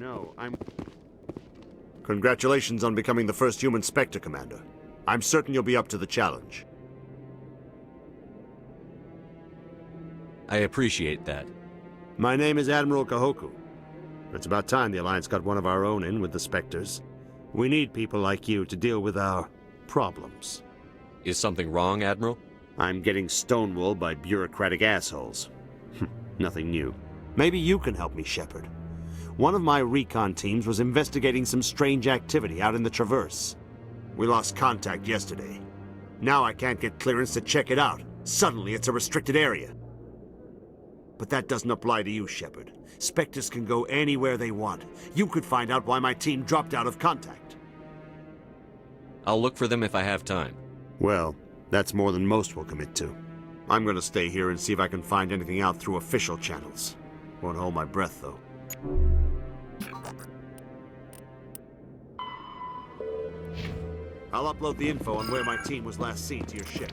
[SPEAKER 2] No, Congratulations on becoming the first human Spectre, Commander. I'm certain you'll be up to the challenge.
[SPEAKER 4] I appreciate that.
[SPEAKER 2] My name is Admiral Kahoku. It's about time the Alliance got one of our own in with the Spectres. We need people like you to deal with our problems.
[SPEAKER 4] Is something wrong, Admiral?
[SPEAKER 2] I'm getting stonewalled by bureaucratic assholes. Nothing new. Maybe you can help me, Shepard. One of my recon teams was investigating some strange activity out in the Traverse. We lost contact yesterday. Now I can't get clearance to check it out. Suddenly it's a restricted area. But that doesn't apply to you, Shepard. Spectres can go anywhere they want. You could find out why my team dropped out of contact.
[SPEAKER 4] I'll look for them if I have time.
[SPEAKER 2] Well, that's more than most will commit to. I'm gonna stay here and see if I can find anything out through official channels. Won't hold my breath, though. I'll upload the info on where my team was last seen to your ship.